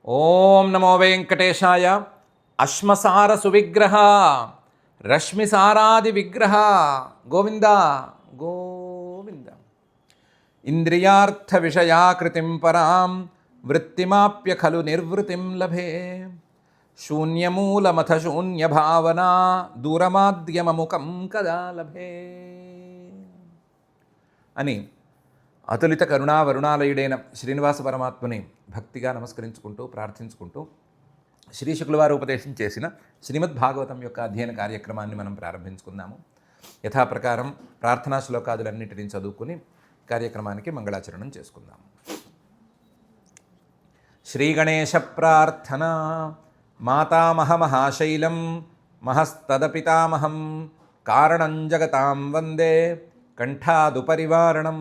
ఓం నమో వెంకటేశాయ. అశ్మసార సువిగ్రహ రశ్మిసారాది విగ్రహ గోవింద గోవింద. ఇంద్రియార్థ విషయాకృతిం పరాం వృత్తిమాప్య ఖలు నిర్వృతిం లభే. శూన్యమూలమథ శూన్యభావనా దూరమాద్యమముఖం కదా లభే అని అతులిత కరుణా వరుణాలయుడైన శ్రీనివాస పరమాత్మని భక్తిగా నమస్కరించుకుంటూ ప్రార్థించుకుంటూ శ్రీ శుక్లవారు ఉపదేశం చేసిన శ్రీమద్భాగవతం యొక్క అధ్యయన కార్యక్రమాన్ని మనం ప్రారంభించుకుందాము. యథాప్రకారం ప్రార్థనా శ్లోకాదులన్నింటినీ చదువుకుని కార్యక్రమానికి మంగళాచరణం చేసుకుందాము. శ్రీ గణేశ ప్రార్థన. మాతామహమహాశైలం మహస్తదపితామహం కారణం జగతాం వందే కంఠాదుపరివారణం.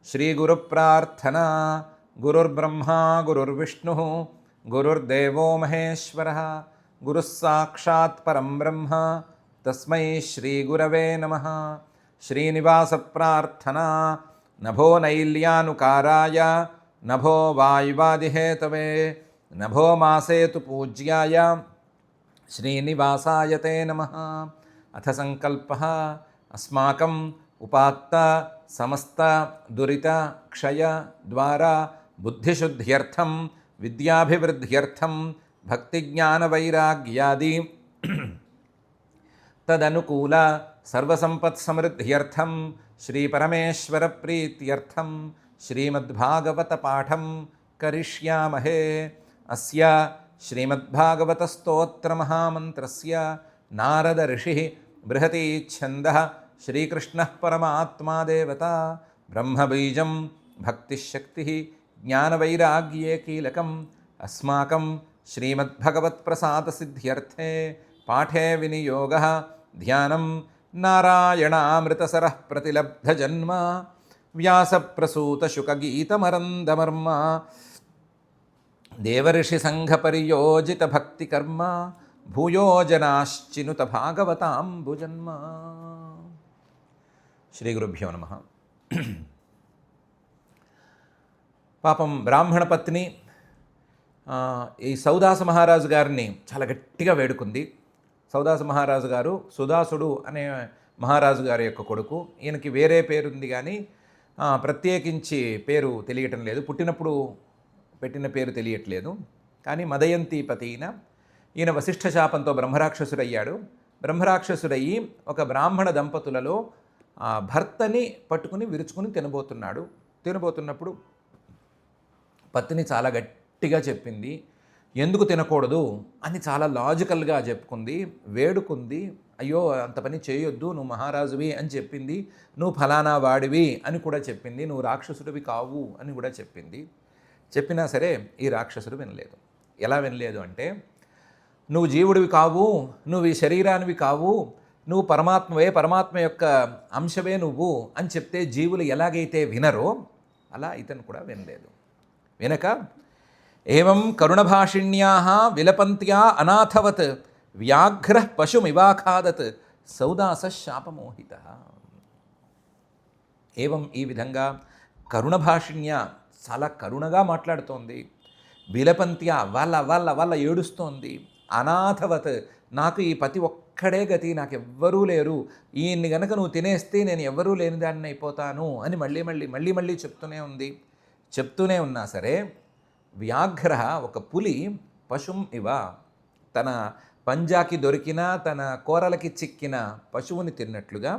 శ్రీగురు ప్రార్థన. గురుర్బ్రహ్మా గురుర్విష్ణు గురుర్దేవో మహేశ్వర గురుః సాక్షాత్ పరం బ్రహ్మ తస్మై శ్రీగురవే నమః. శ్రీనివాస ప్రార్థన. నభో నైల్యానుకారాయ నభో వాయువాదిహేతవే నభో మాసేతు పూజ్యాయ శ్రీనివాసాయ తే నమః. అథ సంకల్పః అస్మాకం ఉపాత్త సమస్త దురిత క్షయ ద్వారా బుద్ధిశుద్ధ్యర్థం విద్యాభివృద్ధ్యర్థం భక్తిజ్ఞానవైరాగ్యాది తదనుకూల సర్వసంపత్సమృద్ధ్యర్థం శ్రీపరమేశ్వర ప్రీత్యర్థం శ్రీమద్భాగవత పాఠం కరిష్యామహే. అస్య శ్రీమద్భాగవత స్తోత్ర మహామంత్రస్య నారద ఋషి బృహతి ఛందః శ్రీకృష్ణ పరమాత్మా దేవత బ్రహ్మబీజం భక్తిశక్తి జ్ఞానవైరాగ్యే కీలకం. అస్మాకం శ్రీమద్భగవత్ప్రసాదసిద్ధ్యర్థే పాఠే వినియోగః ధ్యానం నారాయణామృతసరః ప్రతిలబ్ధజన్మ వ్యాసప్రసూతశుకగీతమరందమర్మ దేవఋషిసంఘపరియోజితభక్తికర్మ భూయో జనాశ్చినుత భాగవతాంబుజన్మ. శ్రీ గురుభ్యో నమః. పాపం బ్రాహ్మణ పత్ని ఈ సౌదాస మహారాజు గారిని చాలా గట్టిగా వేడుకుంది. సౌదాస మహారాజు గారు సుదాసుడు అనే మహారాజు గారి యొక్క కొడుకు. ఈయనకి వేరే పేరుంది కానీ ప్రత్యేకించి పేరు తెలియటం లేదు, పుట్టినప్పుడు పెట్టిన పేరు తెలియట్లేదు. కానీ మదయంతిపతిన ఈయన వశిష్ఠ శాపంతో బ్రహ్మరాక్షసుడయ్యాడు. బ్రహ్మరాక్షసుడయ్యి ఒక బ్రాహ్మణ దంపతులలో భర్తని పట్టుకుని విరుచుకుని తినబోతున్నప్పుడు పత్ని చాలా గట్టిగా చెప్పింది. ఎందుకు తినకూడదు అని చాలా లాజికల్గా చెప్పుకుంది, వేడుకుంది. అయ్యో అంత పని చేయొద్దు, నువ్వు మహారాజువి అని చెప్పింది. నువ్వు ఫలానా వాడివి అని కూడా చెప్పింది. నువ్వు రాక్షసుడివి కావు అని కూడా చెప్పింది. చెప్పినా సరే ఈ రాక్షసుడు వినలేదు. ఎలా వినలేదు అంటే, నువ్వు జీవుడివి కావు, నువ్వు ఈ శరీరానివి కావు, నువ్వు పరమాత్మవే, పరమాత్మ యొక్క అంశవే నువ్వు అని చెప్తే జీవులు ఎలాగైతే వినరో అలా ఇతను కూడా వినలేదు. వినక ఏవం కరుణభాషిణ్యాః విలపంత్యా అనాథవత్ వ్యాఘ్రః పశుమివాఖాదత్ సౌదాస శాపమోహితః. ఏవం ఈ విధంగా కరుణభాషిణ్య చాలా కరుణగా మాట్లాడుతోంది. విలపంత్యా వాళ్ళ ఏడుస్తోంది. అనాథవత్ నాకు ఈ పతి ఒక్కడే గతి, నాకెవ్వరూ లేరు, ఈయన్ని గనక నువ్వు తినేస్తే నేను ఎవ్వరూ లేని దాన్ని అయిపోతాను అని మళ్ళీ చెప్తూనే ఉన్నా సరే వ్యాఘ్ర ఒక పులి పశుం ఇవ తన పంజాకి దొరికిన తన కోరలకి చిక్కిన పశువుని తిన్నట్లుగా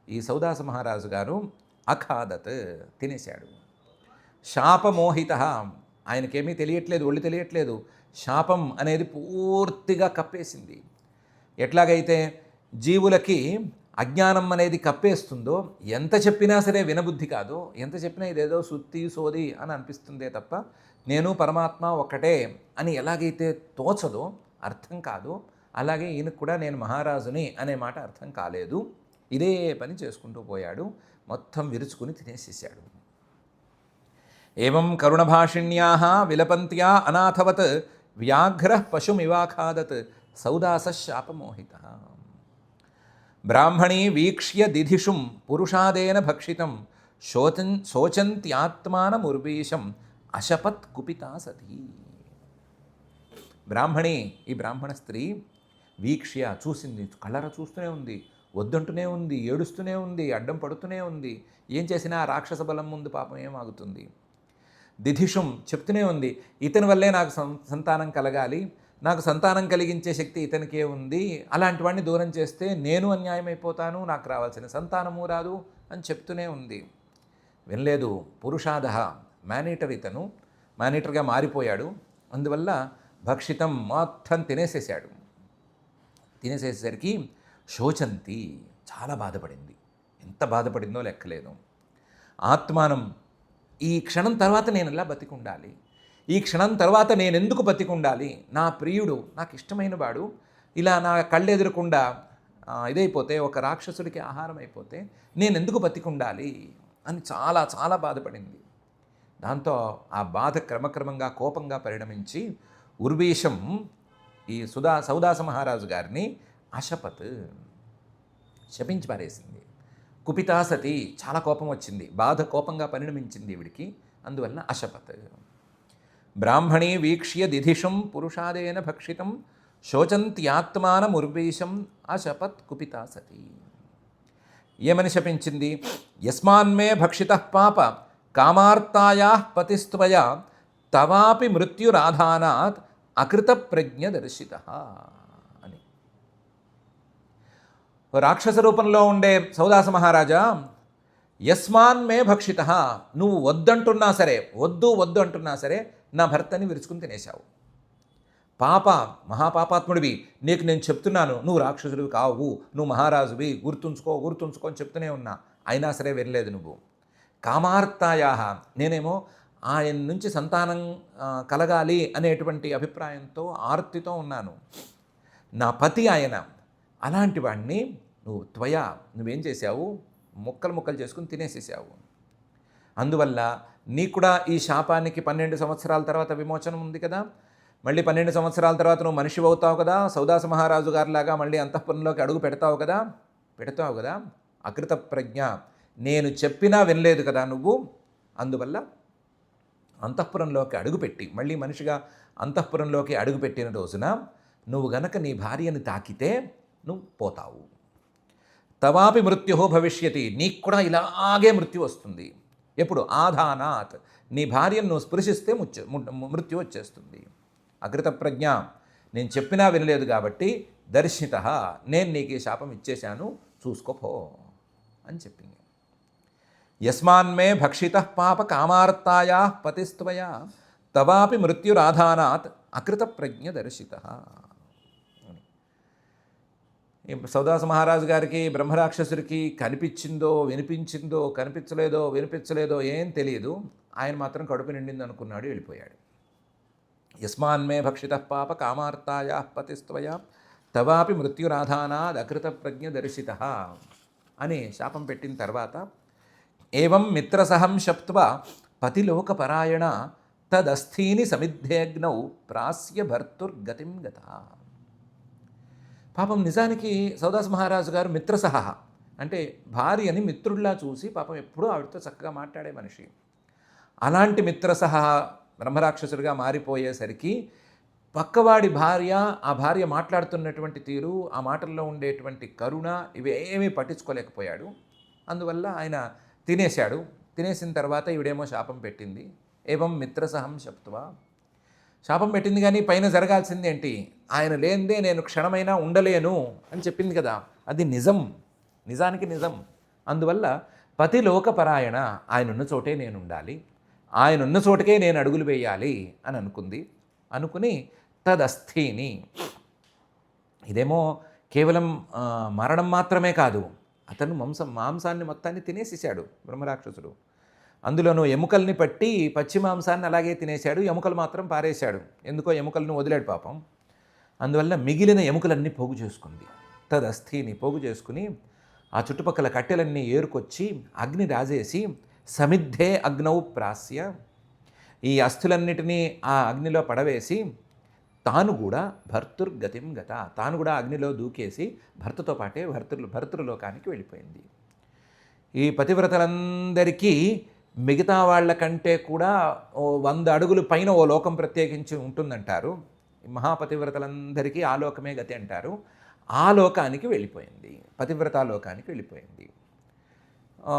ఈ సౌదాస మహారాజు గారు అఖాదత్ తినేశాడు. శాపమోహిత ఆయనకేమీ తెలియట్లేదు, ఒళ్ళు తెలియట్లేదు. శాపం అనేది పూర్తిగా కప్పేసింది. ఎట్లాగైతే జీవులకి అజ్ఞానం అనేది కప్పేస్తుందో ఎంత చెప్పినా సరే వినబుద్ధి కాదు, ఎంత చెప్పినా ఇదేదో సుత్తి సోది అని అనిపిస్తుందే తప్ప నేను పరమాత్మ ఒక్కటే అని ఎలాగైతే తోచదో, అర్థం కాదు, అలాగే ఈయనకు కూడా నేను మహారాజుని అనే మాట అర్థం కాలేదు. ఇదే పని చేసుకుంటూ పోయాడు. మొత్తం విరుచుకుని తినేసేసాడు. ఏవం కరుణభాషిణ్యాః విలపంత్యా అనాథవత్ వ్యాఘ్రః పశుమివాఖాదత్ సౌదాస శాపమోహితః. బ్రాహ్మణీ వీక్ష్య దిధిషుం పురుషాదేన భక్షితం శోచంత్యాత్మానముర్వీశం అశపత్ కుపితా సతీ. బ్రాహ్మణి, ఈ బ్రాహ్మణ స్త్రీ వీక్ష్య చూసింది, కళ్ళర చూస్తూనే ఉంది, వద్దంటూనే ఉంది, ఏడుస్తూనే ఉంది, అడ్డం పడుతూనే ఉంది. ఏం చేసినా రాక్షస బలం ముందు పాపం ఏమాగుతుంది. దిధిషుం చెప్తూనే ఉంది, ఇతని వల్లే నాకు సంతానం కలగాలి, నాకు సంతానం కలిగించే శక్తి ఇతనికే ఉంది, అలాంటి వాడిని దూరం చేస్తే నేను అన్యాయమైపోతాను, నాకు రావాల్సిన సంతానము రాదు అని చెప్తూనే ఉంది. వినలేదు. పురుషాదహ, మేనేటర్ ఇతను, మేనేటర్గా మారిపోయాడు. అందువల్ల భక్షితం మొత్తం తినేసేసాడు. తినేసేసరికి శోచంతి, చాలా బాధపడింది. ఎంత బాధపడిందో లెక్కలేదు. ఆత్మానం, ఈ క్షణం తర్వాత నేను ఎలా బతికుండాలి, ఈ క్షణం తర్వాత నేను ఎందుకు బతికుండాలి, నా ప్రియుడు, నాకు ఇష్టమైన వాడు ఇలా నా కళ్ళెదురకుండా ఇదైపోతే, ఒక రాక్షసుడికి ఆహారం అయిపోతే నేను ఎందుకు బతికుండాలి అని చాలా చాలా బాధపడింది. దాంతో ఆ బాధ క్రమక్రమంగా కోపంగా పరిణమించి ఉర్వీషం, ఈ సౌదాస మహారాజు గారిని అశపత్, శపించి పారేసింది. కుపితా సతి, చాలా కోపం వచ్చింది, బాధ కోపంగా పరిణమించింది ఈవిడికి. అందువలన అశపత్. బ్రాహ్మణీ వీక్ష్య దిధిషం పురుషాదేన భక్షితం శోచంత్యాత్మానముర్వీషం అశపత్ కుపితా సతి. ఏమని శపించింది? యస్మాన్మే భక్షితః పాప కామార్తాయా పతిస్త్వయా తవాపి మృత్యురాధానాత్ అకృత ప్రజ్ఞ దర్శిత అని. రాక్షస రూపంలో ఉండే సౌదాస మహారాజా, యస్మాన్ మే భక్షిత, నువ్వు వద్దంటున్నా సరే, వద్దు అంటున్నా సరే నా భర్తని విరుచుకుని తినేశావు. పాప, మహాపాపాత్ముడివి, నీకు నేను చెప్తున్నాను, నువ్వు రాక్షసుడివి కావు, నువ్వు మహారాజువి, గుర్తుంచుకో అని చెప్తూనే ఉన్నా, అయినా సరే వినలేదు నువ్వు. కామార్తాయా, నేనేమో ఆయన నుంచి సంతానం కలగాలి అనేటువంటి అభిప్రాయంతో, ఆర్తితో ఉన్నాను. నా పతి ఆయన, అలాంటి వాడిని నువ్వేం చేశావు? ముక్కలు చేసుకుని తినేసేసావు. అందువల్ల నీకు కూడా ఈ శాపానికి 12 సంవత్సరాల తర్వాత విమోచనం ఉంది కదా, మళ్ళీ 12 సంవత్సరాల తర్వాత నువ్వు మనిషి అవుతావు కదా, సౌదాస మహారాజు గారిలాగా మళ్ళీ అంతఃపురంలోకి అడుగు పెడతావు కదా. అకృత ప్రజ్ఞ, నేను చెప్పినా వినలేదు కదా నువ్వు. అందువల్ల అంతఃపురంలోకి అడుగుపెట్టి, మళ్ళీ మనిషిగా అంతఃపురంలోకి అడుగుపెట్టిన రోజున నువ్వు గనక నీ భార్యని తాకితే నువ్వు పోతావు. తవాపి మృత్యు భవిష్యతి, నీకు కూడా ఇలాగే మృత్యు వస్తుంది. ఎప్పుడు? ఆధానాత్, నీ భార్యను నువ్వు స్పృశిస్తే మృత్యు వచ్చేస్తుంది. అకృత ప్రజ్ఞ, నేను చెప్పినా వినలేదు కాబట్టి దర్శిత, నేను నీకు ఈ శాపం ఇచ్చేశాను, చూసుకోపో అని చెప్పింది. యస్మాన్మే భక్షిత పాప కామార్తాయా పతిస్త్వయా తవాపి మృత్యురాధానాత్ అకృత ప్రజ్ఞ దర్శిత. సౌదాస మహారాజు గారికి, బ్రహ్మరాక్షసుడికి కనిపించిందో వినిపించలేదో ఏం తెలియదు. ఆయన మాత్రం కడుపు నిండింది అనుకున్నాడు, వెళ్ళిపోయాడు. యస్మాన్మే భక్షిత పాప కామార్తాయా పతిస్త్వయా తవాపి మృత్యురాధానాద్ అకృత ప్రజ్ఞ దర్శిత అని శాపం పెట్టిన తర్వాత, ఏవం మిత్రసహం శప్త్వా పతిలోకపరాయణ తదస్థీని సమిద్ధేగ్నౌ ప్రాస్య భర్తుర్గతిం గత. పాపం నిజానికి సౌదాస మహారాజు గారు మిత్రసహ అంటే భార్యని మిత్రుడిలా చూసి పాపం ఎప్పుడూ ఆవిడతో చక్కగా మాట్లాడే మనిషి. అలాంటి మిత్రసహ బ్రహ్మరాక్షసుడిగా మారిపోయేసరికి పక్కవాడి భార్య, ఆ భార్య మాట్లాడుతున్నటువంటి తీరు, ఆ మాటల్లో ఉండేటువంటి కరుణ, ఇవేమీ పట్టించుకోలేకపోయాడు. అందువల్ల ఆయన తినేశాడు. తినేసిన తర్వాత ఈవిడేమో శాపం పెట్టింది. ఏవం మిత్రసహం శప్త్వా, శాపం పెట్టింది, కానీ పైన జరగాల్సింది ఏంటి? ఆయన లేనిదే నేను క్షణమైనా ఉండలేను అని చెప్పింది కదా, అది నిజానికి నిజం. అందువల్ల పతిలోకపరాయణ, ఆయన ఉన్న చోటే నేను ఉండాలి, ఆయన ఉన్న చోటకే నేను అడుగులు వేయాలి అని అనుకుని తదస్థీని, ఇదేమో కేవలం మరణం మాత్రమే కాదు, అతను మాంసాన్ని మొత్తాన్ని తినేసేసాడు బ్రహ్మరాక్షసుడు. అందులోనూ ఎముకల్ని పట్టి పచ్చి మాంసాన్ని అలాగే తినేశాడు, ఎముకలు మాత్రం పారేశాడు. ఎందుకో ఎముకలను వదిలాడు పాపం. అందువల్ల మిగిలిన ఎముకలన్నీ పోగు చేసుకుంది. తదస్థిని పోగు చేసుకుని ఆ చుట్టుపక్కల కట్టెలన్నీ ఏరుకొచ్చి అగ్ని రాజేసి సమిద్ధే అగ్నౌ ప్రాస్య, ఈ అస్థులన్నిటినీ ఆ అగ్నిలో పడవేసి తాను కూడా భర్తుర్గతిం గత, తాను కూడా అగ్నిలో దూకేసి భర్తతో పాటే భర్తృలోకానికి వెళ్ళిపోయింది. ఈ పతివ్రతలందరికీ మిగతా వాళ్ళకంటే కూడా 100 అడుగులు పైన ఓ లోకం ప్రత్యేకించి ఉంటుందంటారు. మహాపతివ్రతలందరికీ ఆ లోకమే గతి అంటారు. ఆ లోకానికి వెళ్ళిపోయింది, పతివ్రతా లోకానికి వెళ్ళిపోయింది.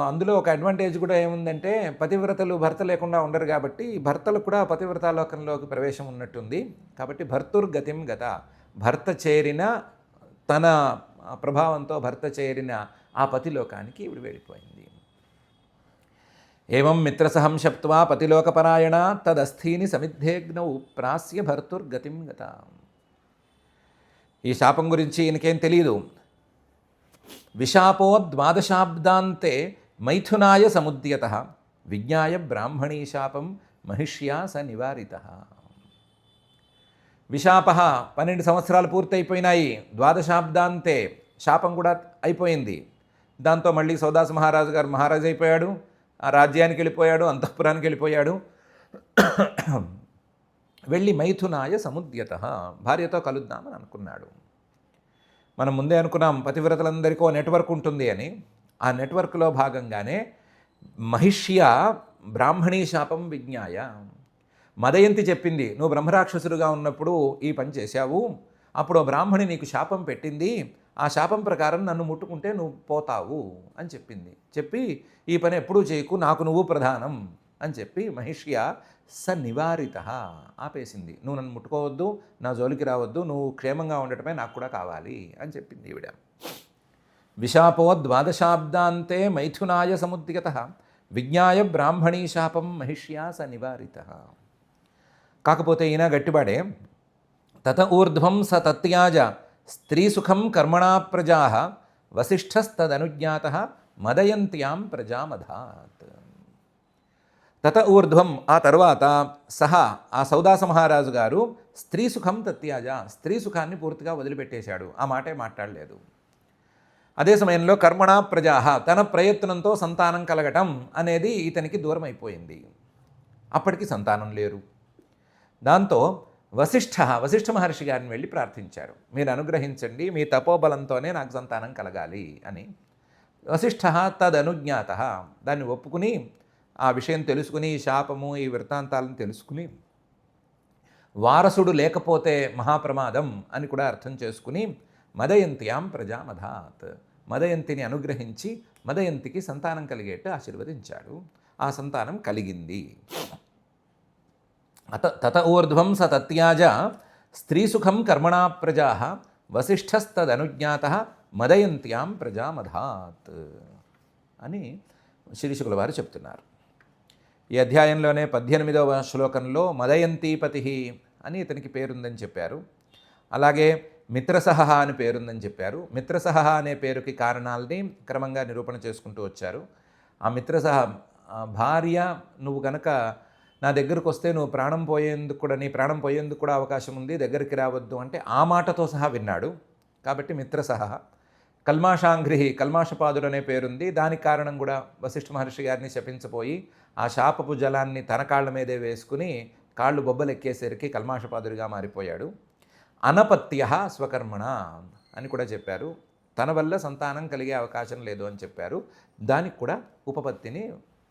అందులో ఒక అడ్వాంటేజ్ కూడా ఏముందంటే, పతివ్రతలు భర్త లేకుండా ఉండరు కాబట్టి భర్తలు కూడా పతివ్రతా లోకంలోకి ప్రవేశం ఉన్నట్టుంది. కాబట్టి భర్తుర్గతిం గత, భర్త చేరిన తన ప్రభావంతో భర్త చేరిన ఆ పతిలోకానికి ఇవిడు వెళ్ళిపోయింది. ఏవం మిత్రసహం శప్త్వా పతిలోకపరాయణ తదస్థీని సమిద్ధేగ్నౌ ప్రాస్య భర్తుర్గతిం గత. ఈ శాపం గురించి ఈయనకేం తెలియదు. విశాపో ద్వాదశాబ్దాంతే మైథునాయ సముద్యత విజ్ఞాయ బ్రాహ్మణీ శాపం మహిష్యా స నివారిత. విశాప 12 సంవత్సరాలు పూర్తయిపోయినాయి. ద్వాదశాబ్దాంతే శాపం కూడా అయిపోయింది. దాంతో మళ్ళీ సౌదాస మహారాజు గారు మహారాజు అయిపోయాడు. ఆ రాజ్యానికి వెళ్ళిపోయాడు, అంతఃపురానికి వెళ్ళిపోయాడు. వెళ్ళి మైథునాయ సముద్యత, భార్యతో కలుద్దామని అనుకున్నాడు. మనం ముందే అనుకున్నాం పతివ్రతలందరికీ నెట్వర్క్ ఉంటుంది అని. ఆ నెట్వర్క్లో భాగంగానే మహిష్య బ్రాహ్మణీ శాపం విజ్ఞాయ, మదయంతి చెప్పింది, నువ్వు బ్రహ్మరాక్షసుడుగా ఉన్నప్పుడు ఈ పని చేశావు, అప్పుడు బ్రాహ్మణి నీకు శాపం పెట్టింది, ఆ శాపం ప్రకారం నన్ను ముట్టుకుంటే నువ్వు పోతావు అని చెప్పింది. చెప్పి ఈ పని ఎప్పుడూ చేయకు, నాకు నువ్వు ప్రధానం అని చెప్పి మహిష్య స నివారిత, ఆపేసింది. నువ్వు నన్ను ముట్టుకోవద్దు, నా జోలికి రావద్దు, నువ్వు క్షేమంగా ఉండటమే నాకు కూడా కావాలి అని చెప్పింది ఈవిడ. విశాపో ద్వాదశాబ్దాంతే మైథునాయ సముద్యత విజ్ఞాయ బ్రాహ్మణీ శాపం మహిష్యా స నివారిత. కాకపోతే ఈయన గట్టిబాడే, తత ఊర్ధ్వం స తత్యాజ స్త్రీసుఖం కర్మణా ప్రజా వసిష్ఠస్తదనుజ్ఞాత మదయంత్యాం ప్రజామధాత్. తత ఊర్ధ్వం, ఆ తర్వాత సహా ఆ సౌదాస మహారాజు గారు స్త్రీ సుఖం తత్యాజ, స్త్రీ సుఖాన్ని పూర్తిగా వదిలిపెట్టేశాడు, ఆ మాటే మాట్లాడలేదు. అదే సమయంలో కర్మణా ప్రజా, తన ప్రయత్నంతో సంతానం కలగటం అనేది ఇతనికి దూరం అయిపోయింది. అప్పటికి సంతానం లేరు. దాంతో వశిష్ఠ మహర్షి గారిని వెళ్ళి ప్రార్థించారు, మీరు అనుగ్రహించండి, మీ తపోబలంతోనే నాకు సంతానం కలగాలి అని. వశిష్ఠ తదనుజ్ఞాత, దాన్ని ఒప్పుకుని ఆ విషయం తెలుసుకుని, ఈ శాపము ఈ వృత్తాంతాలను తెలుసుకుని, వారసుడు లేకపోతే మహాప్రమాదం అని కూడా అర్థం చేసుకుని మదయంత్యాం ప్రజామధాత్, మదయంతిని అనుగ్రహించి మదయంతికి సంతానం కలిగేట్టు ఆశీర్వదించాడు. ఆ సంతానం కలిగింది. తత ఊర్ధ్వం స తత్యాజ స్త్రీసుఖం కర్మణా ప్రజా వసిష్ఠస్తదనుజ్ఞాత మదయంత్యాం ప్రజామధాత్ అని శ్రీశుకుల వారు చెప్తున్నారు. ఈ అధ్యాయంలోనే 18వ శ్లోకంలో మదయంతీపతి అని ఇతనికి పేరుందని చెప్పారు. అలాగే మిత్రసహ అని పేరుందని చెప్పారు. మిత్రసహ అనే పేరుకి కారణాలని క్రమంగా నిరూపణ చేసుకుంటూ వచ్చారు. ఆ మిత్రసహ భార్య, నువ్వు కనుక నా దగ్గరకు వస్తే నువ్వు ప్రాణం పోయేందుకు కూడా, నీ ప్రాణం పోయేందుకు కూడా అవకాశం ఉంది, దగ్గరికి రావద్దు అంటే ఆ మాటతో సహా విన్నాడు. కాబట్టి మిత్రసహ. కల్మాషాంఘ్రిహి, కల్మాషపాదుడు అనే పేరుంది. దానికి కారణం కూడా వశిష్ఠ మహర్షి గారిని శపించపోయి ఆ శాపపు జలాన్ని తన కాళ్ళ మీదే వేసుకుని కాళ్ళు బొబ్బలెక్కేసరికి కల్మాషపాదుడిగా మారిపోయాడు. అనపత్య స్వకర్మణ అని కూడా చెప్పారు. తన వల్ల సంతానం కలిగే అవకాశం లేదు అని చెప్పారు. దానికి కూడా ఉపపత్తిని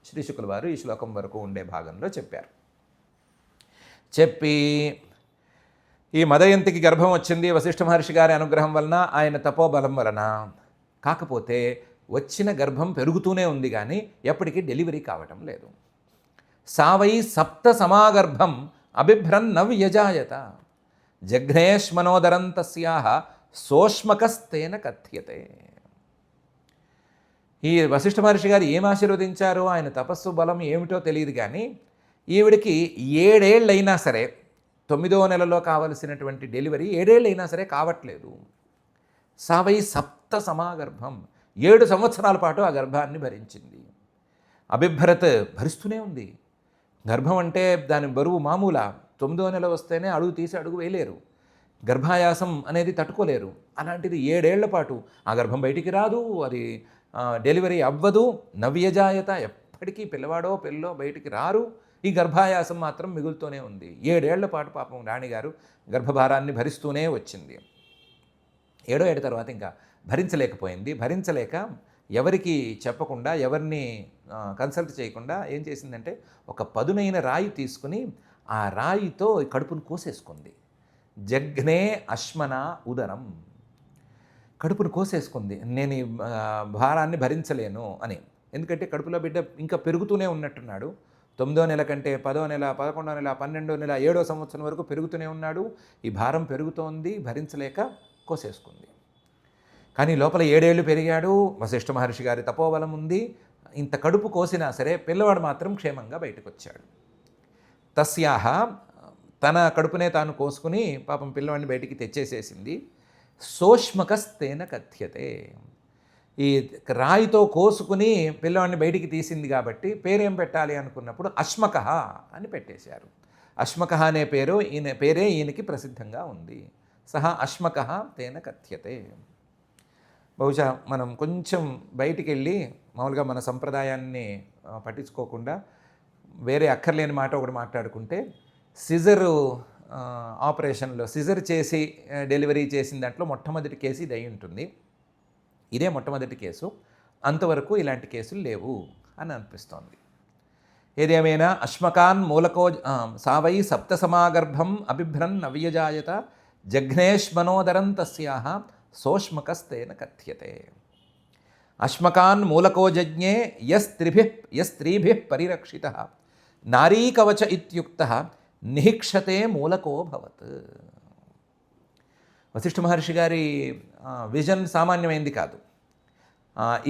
శ్రీశుకుల వారు ఈ శ్లోకం వరకు ఉండే భాగంలో చెప్పారు. చెప్పి ఈ మదయంతికి గర్భం వచ్చింది వశిష్ఠ మహర్షి గారి అనుగ్రహం వలన, ఆయన తపోబలం వలన. కాకపోతే వచ్చిన గర్భం పెరుగుతూనే ఉంది కానీ ఎప్పటికీ డెలివరీ కావటం లేదు. సావై సప్త సమాగర్భం అభిభ్రన్ నవ్యజాయత జఘ్నేష్మనోదరం తస్యాహ సోష్మకస్తేన కథ్యతే. ఈ వశిష్ఠ మహర్షి గారు ఏం ఆశీర్వదించారో, ఆయన తపస్సు బలం ఏమిటో తెలియదు కానీ ఈవిడికి 7 ఏళ్ళైనా సరే, 9వ నెలలో కావలసినటువంటి డెలివరీ 7 ఏళ్ళైనా సరే కావట్లేదు. సావై సప్త సమాగర్భం, 7 సంవత్సరాల పాటు ఆ గర్భాన్ని భరించింది. అభిభ్రత్ భరిస్తూనే ఉంది. గర్భం అంటే దాని బరువు మామూలా, 9వ నెల వస్తేనే అడుగు తీసి అడుగు వేయలేరు, గర్భాయాసం అనేది తట్టుకోలేరు. అలాంటిది 7 ఏళ్ల పాటు ఆ గర్భం బయటికి రాదు, అది డెలివరీ అవ్వదు. నవ్యజాయత, ఎప్పటికీ పిల్లవాడో పిల్లో బయటికి రారు. ఈ గర్భాయాసం మాత్రం మిగులుతూనే ఉంది. 7 ఏళ్ల పాటు పాపం రాణిగారు గర్భభారాన్ని భరిస్తూనే వచ్చింది. 7వ ఏడు తర్వాత ఇంకా భరించలేకపోయింది. భరించలేక ఎవరికి చెప్పకుండా, ఎవరిని కన్సల్ట్ చేయకుండా ఏం చేసిందంటే ఒక పదునైన రాయి తీసుకుని ఆ రాయితో కడుపును కోసేసుకుంది. జఘ్నే అశ్మన ఉదరం, కడుపును కోసేసుకుంది. నేను ఈ భారాన్ని భరించలేను అని. ఎందుకంటే కడుపులో బిడ్డ ఇంకా పెరుగుతూనే ఉన్నట్టున్నాడు. 9వ నెల కంటే 10వ నెల, 11వ నెల, 12వ నెల, 7వ సంవత్సరం వరకు పెరుగుతూనే ఉన్నాడు. ఈ భారం పెరుగుతోంది, భరించలేక కోసేసుకుంది. కానీ లోపల 7 ఏళ్ళు పెరిగాడు. వశిష్ఠ మహర్షి గారి తపోబలం ఉంది. ఇంత కడుపు కోసినా సరే పిల్లవాడు మాత్రం క్షేమంగా బయటకు వచ్చాడు. తస్యాహ, తన కడుపునే తాను కోసుకుని పాపం పిల్లవాడిని బయటికి తెచ్చేసేసింది. సోష్మకస్తేన కథ్యతే, ఈ రాయితో కోసుకుని పిల్లవాడిని బయటికి తీసింది కాబట్టి పేరేం పెట్టాలి అనుకున్నప్పుడు అశ్మక అని పెట్టేశారు. అశ్మక అనే పేరే ఈయనకి ప్రసిద్ధంగా ఉంది. సహ అశ్మక తేన కథ్యతే. బహుశా మనం కొంచెం బయటికి వెళ్ళి మామూలుగా మన సంప్రదాయాన్ని పట్టించుకోకుండా వేరే అక్కర్లేని మాట ఒకటి మాట్లాడుకుంటే, సిజరు ఆపరేషన్లో సిజర్ చేసి డెలివరీ చేసిన దాంట్లో మొట్టమొదటి కేసు ఇది అయి ఉంటుంది. ఇదే మొట్టమొదటి కేసు. అంతవరకు ఇలాంటి కేసులు లేవు అని అనిపిస్తోంది. ఏదేమైనా అశ్మకాన్ మూలకో సావై సప్త సమాగర్భం అభిభ్రన్ నవ్యజాయత జఘ్నేష్మనోదరం తస్యాహ సోష్మకస్తేన కథ్యతే. అశ్మకాన్ మూలకో జజ్ఞే యస్త్రీభిః పరిరక్షితః నారీకవచ ఇత్యుక్తః నిహిక్షతే మూలకో భవత్. వశిష్ఠ మహర్షి గారి విజన్ సామాన్యమైంది కాదు.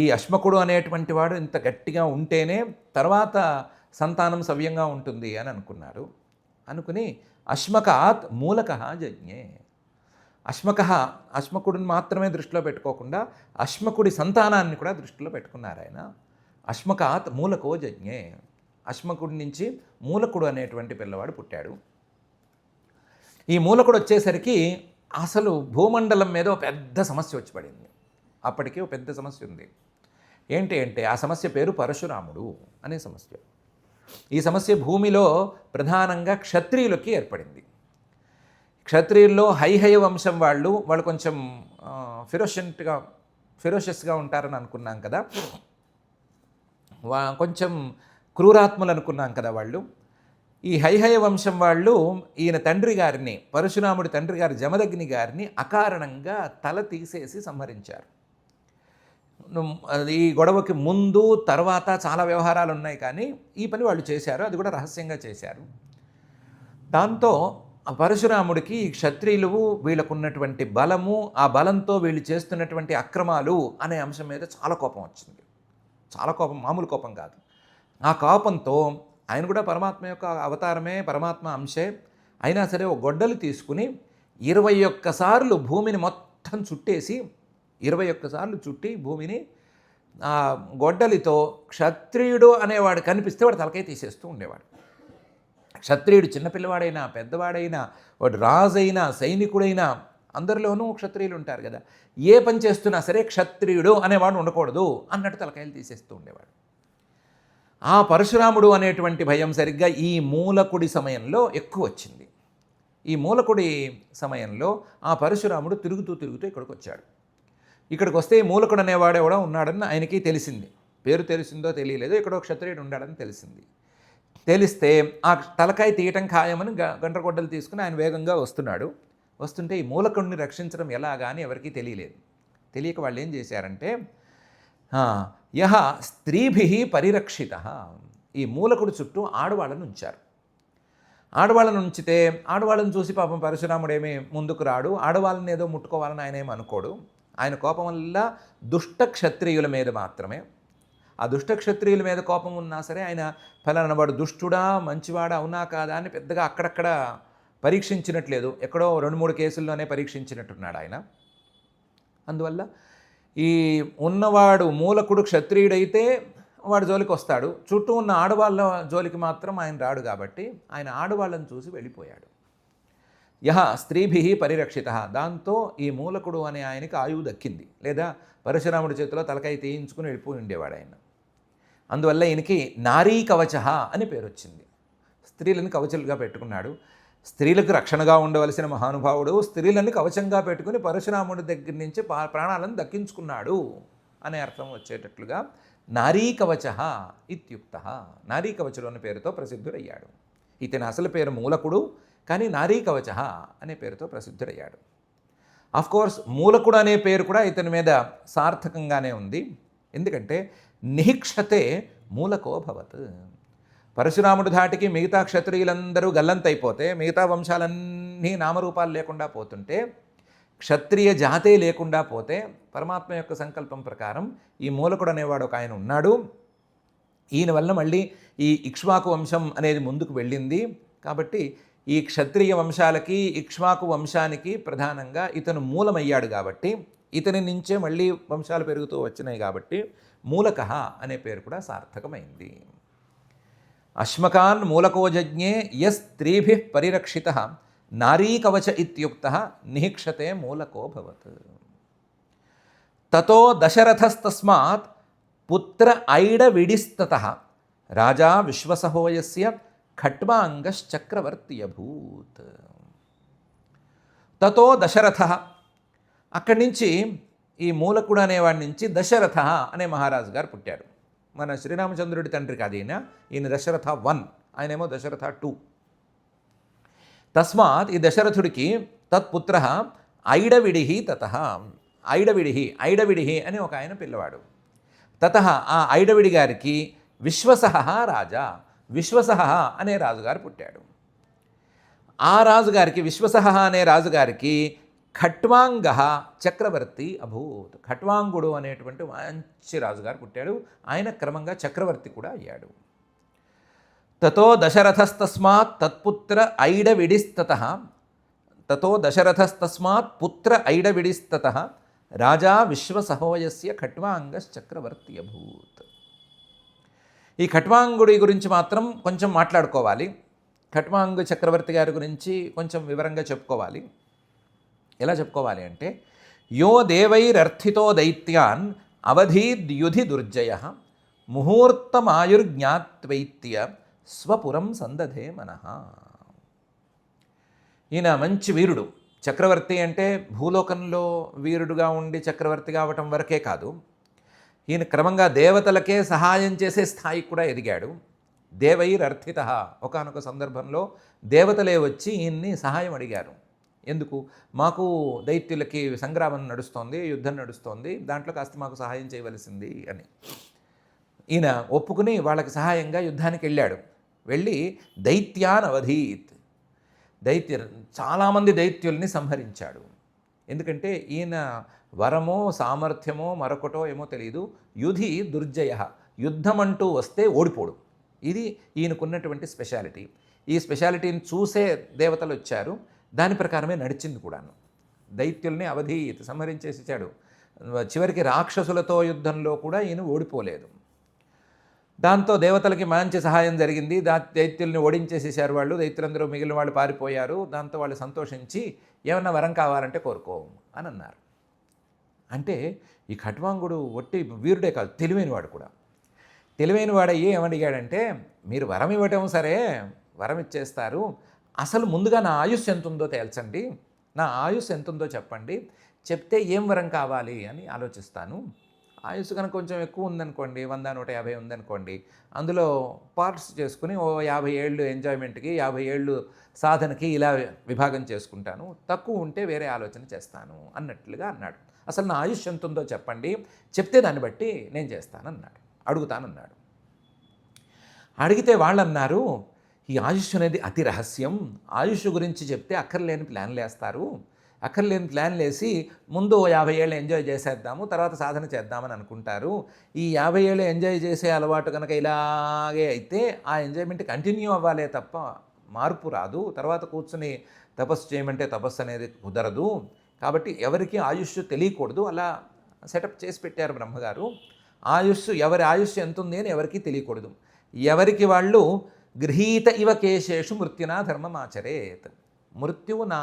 ఈ అశ్మకుడు అనేటువంటి వాడు ఇంత గట్టిగా ఉంటేనే తర్వాత సంతానం సవ్యంగా ఉంటుంది అని అనుకున్నారు. అనుకుని అశ్మకాత్ మూలక జజ్ఞే. అశ్మకుడిని మాత్రమే దృష్టిలో పెట్టుకోకుండా అశ్మకుడి సంతానాన్ని కూడా దృష్టిలో పెట్టుకున్నారు ఆయన. అశ్మకాత్ మూలకో జజ్ఞే. అశ్మకుడి నుంచి మూలకుడు అనేటువంటి పిల్లవాడు పుట్టాడు. ఈ మూలకుడు వచ్చేసరికి అసలు భూమండలం మీద ఒక పెద్ద సమస్య వచ్చి పడింది. అప్పటికే ఒక పెద్ద సమస్య ఉంది. ఏంటి అంటే ఆ సమస్య పేరు పరశురాముడు అనే సమస్య. ఈ సమస్య భూమిలో ప్రధానంగా క్షత్రియులకి ఏర్పడింది. క్షత్రియుల్లో హైహయ వంశం వాళ్ళు కొంచెం ఫిరోషియస్గా ఉంటారని అనుకున్నాం కదా, కొంచెం క్రూరాత్ములు అనుకున్నాం కదా వాళ్ళు. ఈ హైహయ వంశం వాళ్ళు ఈయన తండ్రి గారిని, పరశురాముడి తండ్రి గారి జమదగ్ని గారిని అకారణంగా తల తీసేసి సంహరించారు. ఈ గొడవకి ముందు తర్వాత చాలా వ్యవహారాలు ఉన్నాయి, కానీ ఈ పని వాళ్ళు చేశారు. అది కూడా రహస్యంగా చేశారు. దాంతో పరశురాముడికి ఈ క్షత్రియులు వీళ్ళకున్నటువంటి బలము, ఆ బలంతో వీళ్ళు చేస్తున్నటువంటి అక్రమాలు అనే అంశం మీద చాలా కోపం వచ్చింది. చాలా కోపం, మామూలు కోపం కాదు. ఆ కోపంతో ఆయన కూడా పరమాత్మ యొక్క అవతారమే, పరమాత్మ అంశే. అయినా సరే ఒక గొడ్డలు తీసుకుని 21 సార్లు భూమిని మొత్తం చుట్టేసి 21 సార్లు చుట్టి భూమిని ఆ గొడ్డలితో క్షత్రియుడు అనేవాడు కనిపిస్తే వాడు తలకాయ తీసేస్తూ ఉండేవాడు. క్షత్రియుడు చిన్నపిల్లవాడైనా పెద్దవాడైనా, వాడు రాజైనా సైనికుడైనా, అందరిలోనూ క్షత్రియులు ఉంటారు కదా, ఏ పని చేస్తున్నా సరే క్షత్రియుడు అనేవాడు ఉండకూడదు అన్నట్టు తలకాయలు తీసేస్తూ ఉండేవాడు. ఆ పరశురాముడు అనేటువంటి భయం సరిగ్గా ఈ మూలకుడి సమయంలో ఎక్కువ వచ్చింది. ఈ మూలకుడి సమయంలో ఆ పరశురాముడు తిరుగుతూ ఇక్కడికి వచ్చాడు. ఇక్కడికి వస్తే మూలకుడు అనేవాడు ఎవడో ఉన్నాడని ఆయనకి తెలిసింది. పేరు తెలిసిందో తెలియలేదో, ఇక్కడో క్షత్రియుడు ఉన్నాడని తెలిసింది. తెలిస్తే ఆ తలకాయ తీయటం ఖాయమని గండ్రగొడ్డలు తీసుకుని ఆయన వేగంగా వస్తుంటే ఈ మూలకుడిని రక్షించడం ఎలాగా అని ఎవరికీ తెలియలేదు. తెలియక వాళ్ళు ఏం చేశారంటే, యహ స్త్రీభిః పరిరక్షితః, ఈ మూలకుడు చుట్టూ ఆడవాళ్ళను ఉంచారు. ఆడవాళ్ళను ఉంచితే ఆడవాళ్ళని చూసి పాపం పరశురాముడేమీ ముందుకు రాడు, ఆడవాళ్ళని ఏదో ముట్టుకోవాలని ఆయన ఏమి అనుకోడు. ఆయన కోపం వల్ల దుష్ట క్షత్రియుల మీద మాత్రమే, ఆ దుష్ట క్షత్రియుల మీద కోపం ఉన్నా సరే ఆయన ఫలానా వాడు దుష్టుడా మంచివాడా అవునా కాదా అని పెద్దగా అక్కడక్కడ పరీక్షించినట్లేదు. ఎక్కడో 2-3 కేసుల్లోనే పరీక్షించినట్టున్నాడు ఆయన. అందువల్ల ఈ ఉన్నవాడు మూలకుడు క్షత్రియుడైతే వాడు జోలికి వస్తాడు, చుట్టూ ఉన్న ఆడవాళ్ళ జోలికి మాత్రం ఆయన రాడు. కాబట్టి ఆయన ఆడవాళ్ళని చూసి వెళ్ళిపోయాడు. యహ స్త్రీభిః పరిరక్షితః, దాంతో ఈ మూలకుడు అనే ఆయనకి ఆయువు దక్కింది, లేదా పరశురాముడి చేతిలో తలకాయ తీయించుకుని వెళ్ళిపోయి ఉండేవాడు ఆయన. అందువల్ల ఈయనకి నారీ కవచః అని పేరు వచ్చింది. స్త్రీలను కవచలుగా పెట్టుకున్నాడు. స్త్రీలకు రక్షణగా ఉండవలసిన మహానుభావుడు స్త్రీలను కవచంగా పెట్టుకుని పరశురాముడి దగ్గర నుంచి ప్రాణాలను దక్కించుకున్నాడు అనే అర్థం వచ్చేటట్లుగా నారీకవచ ఇత్యుక్త. నారీకవచుడు అనే పేరుతో ప్రసిద్ధుడయ్యాడు. ఇతని అసలు పేరు మూలకుడు, కానీ నారీకవచ అనే పేరుతో ప్రసిద్ధుడయ్యాడు. కోర్స్ మూలకుడు అనే పేరు కూడా ఇతని మీద సార్థకంగానే ఉంది. ఎందుకంటే నిహిక్షతే మూలకో భవత్. పరశురాముడు ధాటికి మిగతా క్షత్రియులందరూ గల్లంతైపోతే, మిగతా వంశాలన్నీ నామరూపాలు లేకుండా పోతుంటే, క్షత్రియ జాతే లేకుండా పోతే, పరమాత్మ యొక్క సంకల్పం ప్రకారం ఈ మూలకుడు అనేవాడు ఒక ఆయన ఉన్నాడు. ఈయన వల్ల మళ్ళీ ఈ ఇక్ష్వాకు వంశం అనేది ముందుకు వెళ్ళింది. కాబట్టి ఈ క్షత్రియ వంశాలకి ఇక్ష్వాకు వంశానికి ప్రధానంగా ఇతను మూలమయ్యాడు. కాబట్టి ఇతని నుంచే మళ్ళీ వంశాలు పెరుగుతూ వచ్చినాయి. కాబట్టి మూలక అనే పేరు కూడా సార్థకమైంది. అశ్మకాన్ మూలకోజజ్ఞే యస్త్రీభి పరిరక్షిత నారీకవచ ఇత్యుక్త నిహిక్షతే మూలకో భవత్. తతో దశరథస్తస్మాత్ పుత్ర ఐడవిడిస్తతః రాజా విశ్వసహోయస్య ఖట్వాంగశ్చక్రవర్తి అభూత్. తతో దశరథ, అక్కడి నుంచి ఈ మూలకుడు అనేవాడి నుంచి దశరథ అనే మహారాజు గారు పుట్టాడు. మన శ్రీరామచంద్రుడి తండ్రి కాదు ఈయన. ఈయన దశరథ 1, ఆయనేమో దశరథ 2. తస్మాత్ ఈ దశరథుడికి తత్పుత్ర ఐడవిడిహి తత. ఐడవిడిహి అని ఒక ఆయన పిల్లవాడు. తత ఆ ఐడవిడి గారికి విశ్వసహ రాజా, విశ్వసహ అనే రాజుగారు పుట్టాడు. ఆ రాజుగారికి, విశ్వసహ అనే రాజుగారికి ఖట్వాంగ చక్రవర్తి అభూత్. ఖట్వాంగుడు అనేటువంటి మంచి రాజుగారు పుట్టాడు. ఆయన క్రమంగా చక్రవర్తి కూడా అయ్యాడు. తతో దశరథస్తస్మాత్ తత్పుత్ర ఐడవిడిస్తతః. తతో దశరథస్తస్మాత్ పుత్ర ఐడవిడిస్తతః రాజా విశ్వసహోయస్య ఖట్వాంగశ్చక్రవర్తి అభూత్. ఈ ఖట్వాంగుడి గురించి మాత్రం కొంచెం మాట్లాడుకోవాలి. ఖట్వాంగు చక్రవర్తి గారి గురించి కొంచెం వివరంగా చెప్పుకోవాలి. ఎలా చెప్పుకోవాలి అంటే, యో దేవైరర్థితో దైత్యాన్ అవధీద్యుధి దుర్జయ ముహూర్తమాయుర్జ్ఞాత్వైత్య స్వపురం సందధే మనః. ఈయన మంచి వీరుడు. చక్రవర్తి అంటే భూలోకంలో వీరుడుగా ఉండి చక్రవర్తి కావటం వరకే కాదు, ఈయన క్రమంగా దేవతలకే సహాయం చేసే స్థాయికి కూడా ఎదిగాడు. దేవైరర్థిత, ఒకానొక సందర్భంలో దేవతలే వచ్చి ఈయన్ని సహాయం అడిగారు. ఎందుకు? మాకు దైత్యులకి సంగ్రామం నడుస్తోంది, యుద్ధం నడుస్తోంది, దాంట్లో కాస్త మాకు సహాయం చేయవలసింది అని. ఈయన ఒప్పుకుని వాళ్ళకి సహాయంగా యుద్ధానికి వెళ్ళాడు. వెళ్ళి దైత్యాన్ అవధీత్, చాలామంది దైత్యుల్ని సంహరించాడు. ఎందుకంటే ఈయన వరమో సామర్థ్యమో మరొకటో ఏమో తెలియదు, యుధి దుర్జయ, యుద్ధం అంటూ వస్తే ఓడిపోడు. ఇది ఈయనకున్నటువంటి స్పెషాలిటీ. ఈ స్పెషాలిటీని చూసే దేవతలు వచ్చారు, దాని ప్రకారమే నడిచింది కూడాను. దైత్యుల్ని అవధీత్ సంహరించేసాడు. చివరికి రాక్షసులతో యుద్ధంలో కూడా ఈయన ఓడిపోలేదు. దాంతో దేవతలకి మంచి సహాయం జరిగింది. దైత్యుల్ని ఓడించేసేసారు వాళ్ళు. దైత్యులందరూ మిగిలిన వాళ్ళు పారిపోయారు. దాంతో వాళ్ళు సంతోషించి ఏమన్నా వరం కావాలంటే కోరుకో అని అన్నారు. అంటే ఈ ఖట్వాంగుడు ఒట్టి వీరుడే కాదు, తెలివైనవాడు కూడా. తెలివైనవాడయ్యి ఏమడిగాడంటే, మీరు వరం ఇవ్వటం సరే, వరం ఇచ్చేస్తారు, అసలు ముందుగా నా ఆయుష్ ఎంత ఉందో తేల్చండి, నా ఆయుష్ ఎంత ఉందో చెప్పండి, చెప్తే ఏం వరం కావాలి అని ఆలోచిస్తాను. ఆయుష్ కనుక కొంచెం ఎక్కువ ఉందనుకోండి, 100-150 ఉందనుకోండి, అందులో పార్ట్స్ చేసుకుని 50 ఏళ్ళు ఎంజాయ్మెంట్కి, 50 ఏళ్ళు సాధనకి ఇలా విభాగం చేసుకుంటాను, తక్కువ ఉంటే వేరే ఆలోచన చేస్తాను అన్నట్లుగా అన్నాడు. అసలు నా ఆయుష్ ఎంత ఉందో చెప్పండి, చెప్తే దాన్ని బట్టి నేను చేస్తానన్నాడు, అడుగుతానన్నాడు. అడిగితే వాళ్ళు అన్నారు, ఈ ఆయుష్ అనేది అతి రహస్యం, ఆయుష్ గురించి చెప్తే అక్కర్లేని ప్లాన్లు వేస్తారు, అక్కర్లేని ప్లాన్లు వేసి ముందు 50 ఏళ్ళు ఎంజాయ్ చేసేద్దాము, తర్వాత సాధన చేద్దామని అనుకుంటారు. ఈ 50 ఏళ్ళు ఎంజాయ్ చేసే అలవాటు కనుక ఇలాగే అయితే ఆ ఎంజాయ్మెంట్ కంటిన్యూ అవ్వాలే తప్ప మార్పు రాదు. తర్వాత కూర్చుని తపస్సు చేయమంటే తపస్సు అనేది కుదరదు. కాబట్టి ఎవరికి ఆయుష్ తెలియకూడదు. అలా సెటప్ చేసి పెట్టారు బ్రహ్మగారు. ఎవరి ఆయుష్ ఎంత ఉంది అని ఎవరికి తెలియకూడదు. ఎవరికి వాళ్ళు గృహీత ఇవ కేశేషు మృత్యునా ధర్మం ఆచరేత్. మృత్యువు నా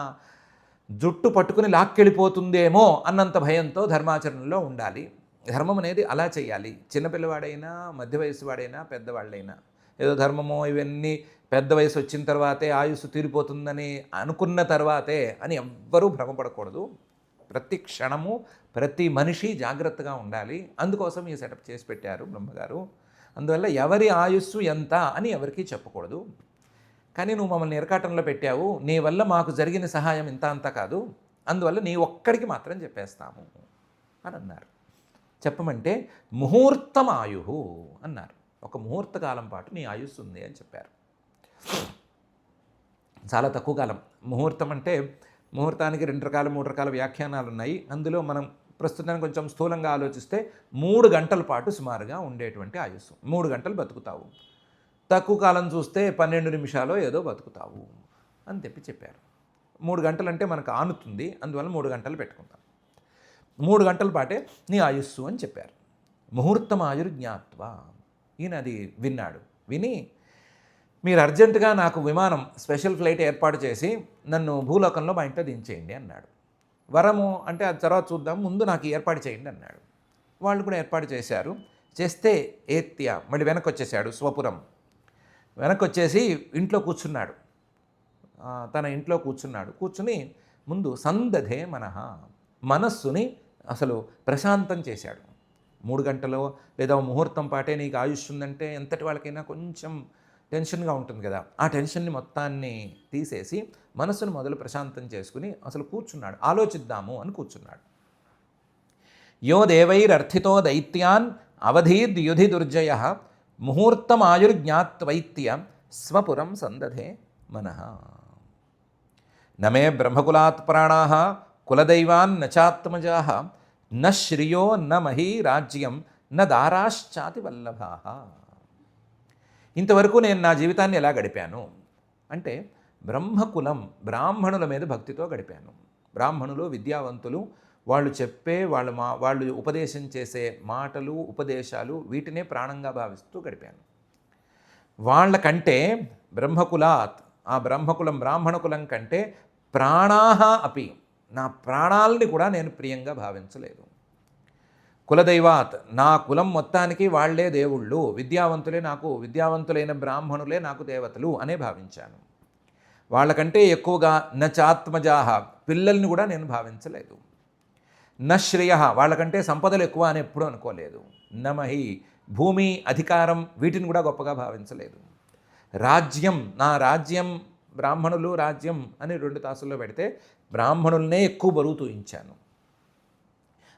జుట్టు పట్టుకుని లాక్కెళ్ళిపోతుందేమో అన్నంత భయంతో ధర్మాచరణలో ఉండాలి. ధర్మం అనేది అలా చేయాలి. చిన్నపిల్లవాడైనా, మధ్య వయసు వాడైనా, పెద్దవాళ్ళైనా. ఏదో ధర్మమో ఇవన్నీ పెద్ద వయసు వచ్చిన తర్వాతే ఆయుస్సు తీరిపోతుందని అనుకున్న తర్వాతే అని ఎవ్వరూ భ్రమపడకూడదు. ప్రతి క్షణము ప్రతి మనిషి జాగ్రత్తగా ఉండాలి. అందుకోసం ఈ సెటప్ చేసి పెట్టారు బ్రహ్మగారు. అందువల్ల ఎవరి ఆయుస్సు ఎంత అని ఎవరికీ చెప్పకూడదు. కానీ నువ్వు మమ్మల్ని ఇరకాటంలో పెట్టావు, నీ వల్ల మాకు జరిగిన సహాయం ఇంత అంతా కాదు, అందువల్ల నీ ఒక్కడికి మాత్రం చెప్పేస్తాము అని అన్నారు. చెప్పమంటే ముహూర్తం ఆయు అన్నారు. ఒక ముహూర్త కాలం పాటు నీ ఆయుస్సు ఉంది అని చెప్పారు. చాలా తక్కువ కాలం. ముహూర్తం అంటే ముహూర్తానికి 2 రకాల 3 రకాల వ్యాఖ్యానాలు ఉన్నాయి. అందులో మనం ప్రస్తుతానికి కొంచెం స్థూలంగా ఆలోచిస్తే 3 గంటల పాటు సుమారుగా ఉండేటువంటి ఆయుస్సు. 3 గంటలు బతుకుతావు. తక్కువ కాలం చూస్తే 12 నిమిషాలు ఏదో బతుకుతావు అని చెప్పారు. 3 గంటలంటే మనకు ఆనుతుంది, అందువల్ల 3 గంటలు పెట్టుకుందాం. 3 గంటల పాటే నీ ఆయుస్సు అని చెప్పారు. ముహూర్తం ఆయుర్జ్ఞాత్వ. ఈయన అది విన్నాడు. విని మీరు అర్జెంటుగా నాకు విమానం స్పెషల్ ఫ్లైట్ ఏర్పాటు చేసి నన్ను భూలోకంలో మా ఇంట్లో దించేయండి అన్నాడు. వరము అంటే అది తర్వాత చూద్దాం, ముందు నాకు ఏర్పాటు చేయండి అన్నాడు. వాళ్ళు కూడా ఏర్పాటు చేశారు. చేస్తే ఏత్య మళ్ళీ వెనక్కి వచ్చేసాడు స్వపురం. వెనక్కి వచ్చేసి ఇంట్లో కూర్చున్నాడు. తన ఇంట్లో కూర్చుని ముందు సందధే మనస్సుని అసలు ప్రశాంతం చేశాడు. 3 గంటలో లేదా ముహూర్తం పాటే నీకు ఆయుష్ ఉందంటే ఎంతటి వాళ్ళకైనా కొంచెం టెన్షన్గా ఉంటుంది కదా. ఆ టెన్షన్ని మొత్తాన్ని తీసేసి మనస్సును మొదలు ప్రశాంతం చేసుకుని అసలు కూర్చున్నాడు. ఆలోచిద్దాము అని కూర్చున్నాడు. యో దేవైరర్థితో దైత్యాన్ అవధీద్ యుధి దుర్జయ ముహూర్తమాయుర్జ్ఞాత్వైత్య స్వపురం సందధే మనః. నమే బ్రహ్మకులాత్ ప్రాణాః కులదైవాన్ నచాత్మజాః న శ్రియో న మహీ రాజ్యం న దారాశ్చాతి వల్లభాః. ఇంతవరకు నేను నా జీవితాన్ని ఎలా గడిపాను అంటే బ్రహ్మకులం బ్రాహ్మణుల మీద భక్తితో గడిపాను. బ్రాహ్మణులు విద్యావంతులు, వాళ్ళు చెప్పే వాళ్ళు ఉపదేశం చేసే మాటలు ఉపదేశాలు వీటినే ప్రాణంగా భావిస్తూ గడిపాను. వాళ్ళకంటే బ్రహ్మకులాత్, ఆ బ్రహ్మకులం బ్రాహ్మణకులం కంటే ప్రాణాహ అపి, నా ప్రాణాలని కూడా నేను ప్రియంగా భావించలేదు. కులదైవాత్, నా కులం మొత్తానికి వాళ్లే దేవుళ్ళు, విద్యావంతులైన బ్రాహ్మణులే నాకు దేవతలు అనే భావించాను. వాళ్ళకంటే ఎక్కువగా నచాత్మజాహ, పిల్లల్ని కూడా నేను భావించలేదు. నశ్రేయ, వాళ్ళకంటే సంపదలు ఎక్కువ అని ఎప్పుడూ అనుకోలేదు. నమహి, భూమి అధికారం వీటిని కూడా గొప్పగా భావించలేదు. రాజ్యం, నా రాజ్యం బ్రాహ్మణులు రాజ్యం అని 2 తాసుల్లో పెడితే బ్రాహ్మణులనే ఎక్కువ బరువు తూయించాను.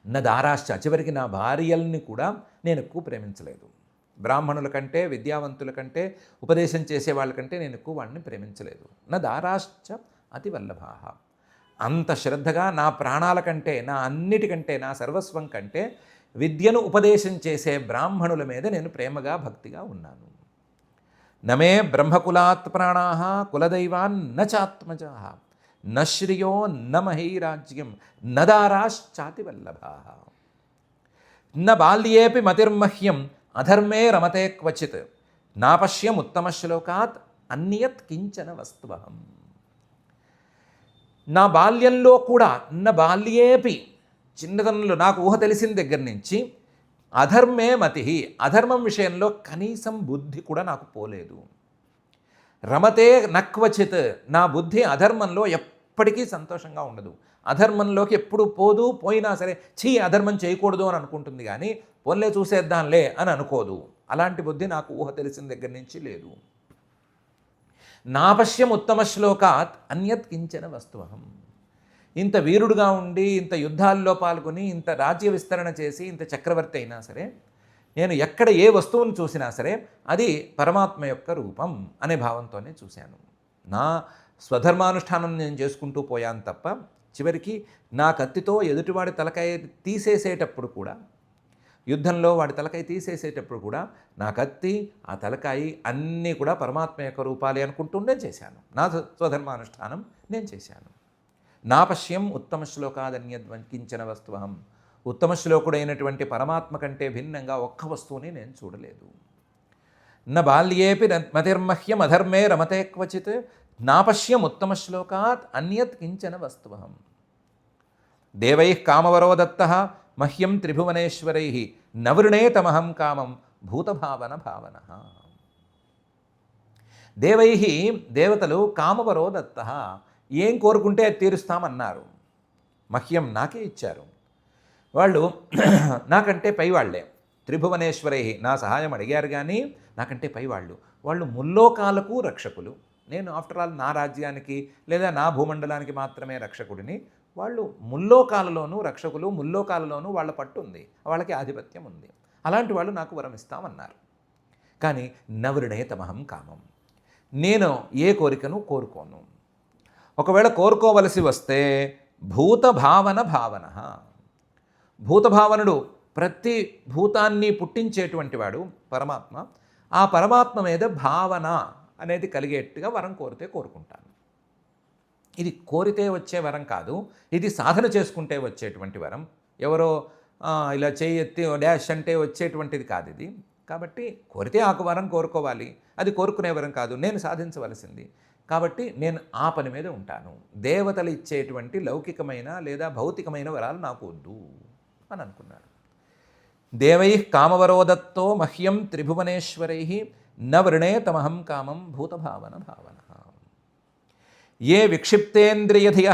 నా దారాశ్చ, చివరికి నా భార్యల్ని కూడా నేను ఎక్కువ ప్రేమించలేదు. బ్రాహ్మణుల కంటే విద్యావంతుల కంటే ఉపదేశం చేసే వాళ్ళకంటే నేను ఎక్కువ వాళ్ళని ప్రేమించలేదు. నా దారాశ్చ అతి వల్లభాః, అంత శ్రద్ధగా నా ప్రాణాల కంటే, నా అన్నిటికంటే, నా సర్వస్వం కంటే విద్యను ఉపదేశం చేసే బ్రాహ్మణుల మీద నేను ప్రేమగా భక్తిగా ఉన్నాను. నమే బ్రహ్మకులాత్ ప్రాణాః కులదైవాన్ న చాత్మజాః న శ్రియో న మహీరాజ్యం న దారాశ్చాతి వల్లభాః. న బాల్యేపి మతిర్మహ్యం అధర్మే రమతే క్వచిత్ నాపశ్యం ఉత్తమశ్లోకాత్ అన్యత్ కించన వస్తువహం. నా బాల్యంలో కూడా, నా బాల్యేపి, చిన్నతనంలో నాకు ఊహ తెలిసిన దగ్గర నుంచి అధర్మే మతి, అధర్మం విషయంలో కనీసం బుద్ధి కూడా నాకు పోలేదు. రమతే నక్వచిత్, నా బుద్ధి అధర్మంలో ఎప్పటికీ సంతోషంగా ఉండదు. అధర్మంలోకి ఎప్పుడు పోదు, పోయినా సరే అధర్మం చేయకూడదు అని అనుకుంటుంది, కానీ పోన్లే చూసేద్దాంలే అని అనుకోదు. అలాంటి బుద్ధి నాకు ఊహ తెలిసిన దగ్గర నుంచి లేదు. నాపశ్యం ఉత్తమ శ్లోకాత్ అన్యత్ కించన వస్తువహం. ఇంత వీరుడుగా ఉండి, ఇంత యుద్ధాల్లో పాల్గొని, ఇంత రాజ్య విస్తరణ చేసి, ఇంత చక్రవర్తి అయినా సరే నేను ఎక్కడ ఏ వస్తువును చూసినా సరే అది పరమాత్మ యొక్క రూపం అనే భావంతోనే చూశాను. నా స్వధర్మానుష్ఠానం నేను చేసుకుంటూ పోయాను తప్ప, చివరికి నా కత్తితో ఎదుటివాడి తలకాయ తీసేసేటప్పుడు కూడా, యుద్ధంలో వాడి తలకాయ తీసేసేటప్పుడు కూడా నా కత్తి ఆ తలకాయ అన్నీ కూడా పరమాత్మ యొక్క రూపాలే అనుకుంటూనే చేశాను. నా స్వధర్మానుష్ఠానం నేను చేశాను. నా పశ్యం ఉత్తమ శ్లోకాదన్యద్వంకించిన వస్తువహం. ఉత్తమ శ్లోకుడైనటువంటి పరమాత్మ కంటే భిన్నంగా ఒక్క వస్తువుని నేను చూడలేదు. న బాల్యేపి మతిర్మహ్యం అధర్మే రమతే క్వచిత్ నా పశ్యం ఉత్తమ శ్లోకాత్ అన్యత్ కించన వస్తువహం. దేవైః కామవరో దత్తః మహ్యం త్రిభువనేశ్వరైః నవృణేతమహం కామం భూతభావన భావనః. దేవైః, దేవతలు కామవరో దత్తః, ఏం కోరుకుంటే అది తీరుస్తామన్నారు. మహ్యం నాకే ఇచ్చారు. వాళ్ళు నాకంటే పైవాళ్లే. త్రిభువనేశ్వరై నా సహాయం అడిగారు కానీ నాకంటే పైవాళ్ళు. వాళ్ళు ముల్లోకాలకు రక్షకులు. నేను ఆఫ్టర్ ఆల్ నా రాజ్యానికి లేదా నా భూమండలానికి మాత్రమే రక్షకుడిని. వాళ్ళు ముల్లోకాలలోనూ రక్షకులు, ముల్లోకాలలోనూ వాళ్ళ పట్టు ఉంది, వాళ్ళకి ఆధిపత్యం ఉంది. అలాంటి వాళ్ళు నాకు వరం ఇస్తామన్నారు. కానీ నవృణే తమహం కామం, నేను ఏ కోరికను కోరుకోను. ఒకవేళ కోరుకోవలసి వస్తే భూతభావన భావన, భూతభావనుడు ప్రతి భూతాన్ని పుట్టించేటువంటి వాడు పరమాత్మ. ఆ పరమాత్మ మీద భావన అనేది కలిగేట్టుగా వరం కోరితే కోరుకుంటాను. ఇది కోరితే వచ్చే వరం కాదు, ఇది సాధన చేసుకుంటే వచ్చేటువంటి వరం. ఎవరో ఇలా చేయి ఎత్తి డాష్ అంటే వచ్చేటువంటిది కాదు ఇది. కాబట్టి కోరితే ఆ వరం కోరుకోవాలి, అది కోరుకునే వరం కాదు, నేను సాధించవలసింది. కాబట్టి నేను ఆ పని మీద ఉంటాను. దేవతలు ఇచ్చేటువంటి లౌకికమైన లేదా భౌతికమైన వరాలు నాకు వద్దు అని అనుకున్నాడు. దేవై కామవరోదత్తో మహ్యం త్రిభువనేశ్వరై న వృణే తమహం కామం భూతభావన భావన. ఏ విక్షిప్తేంద్రియధియ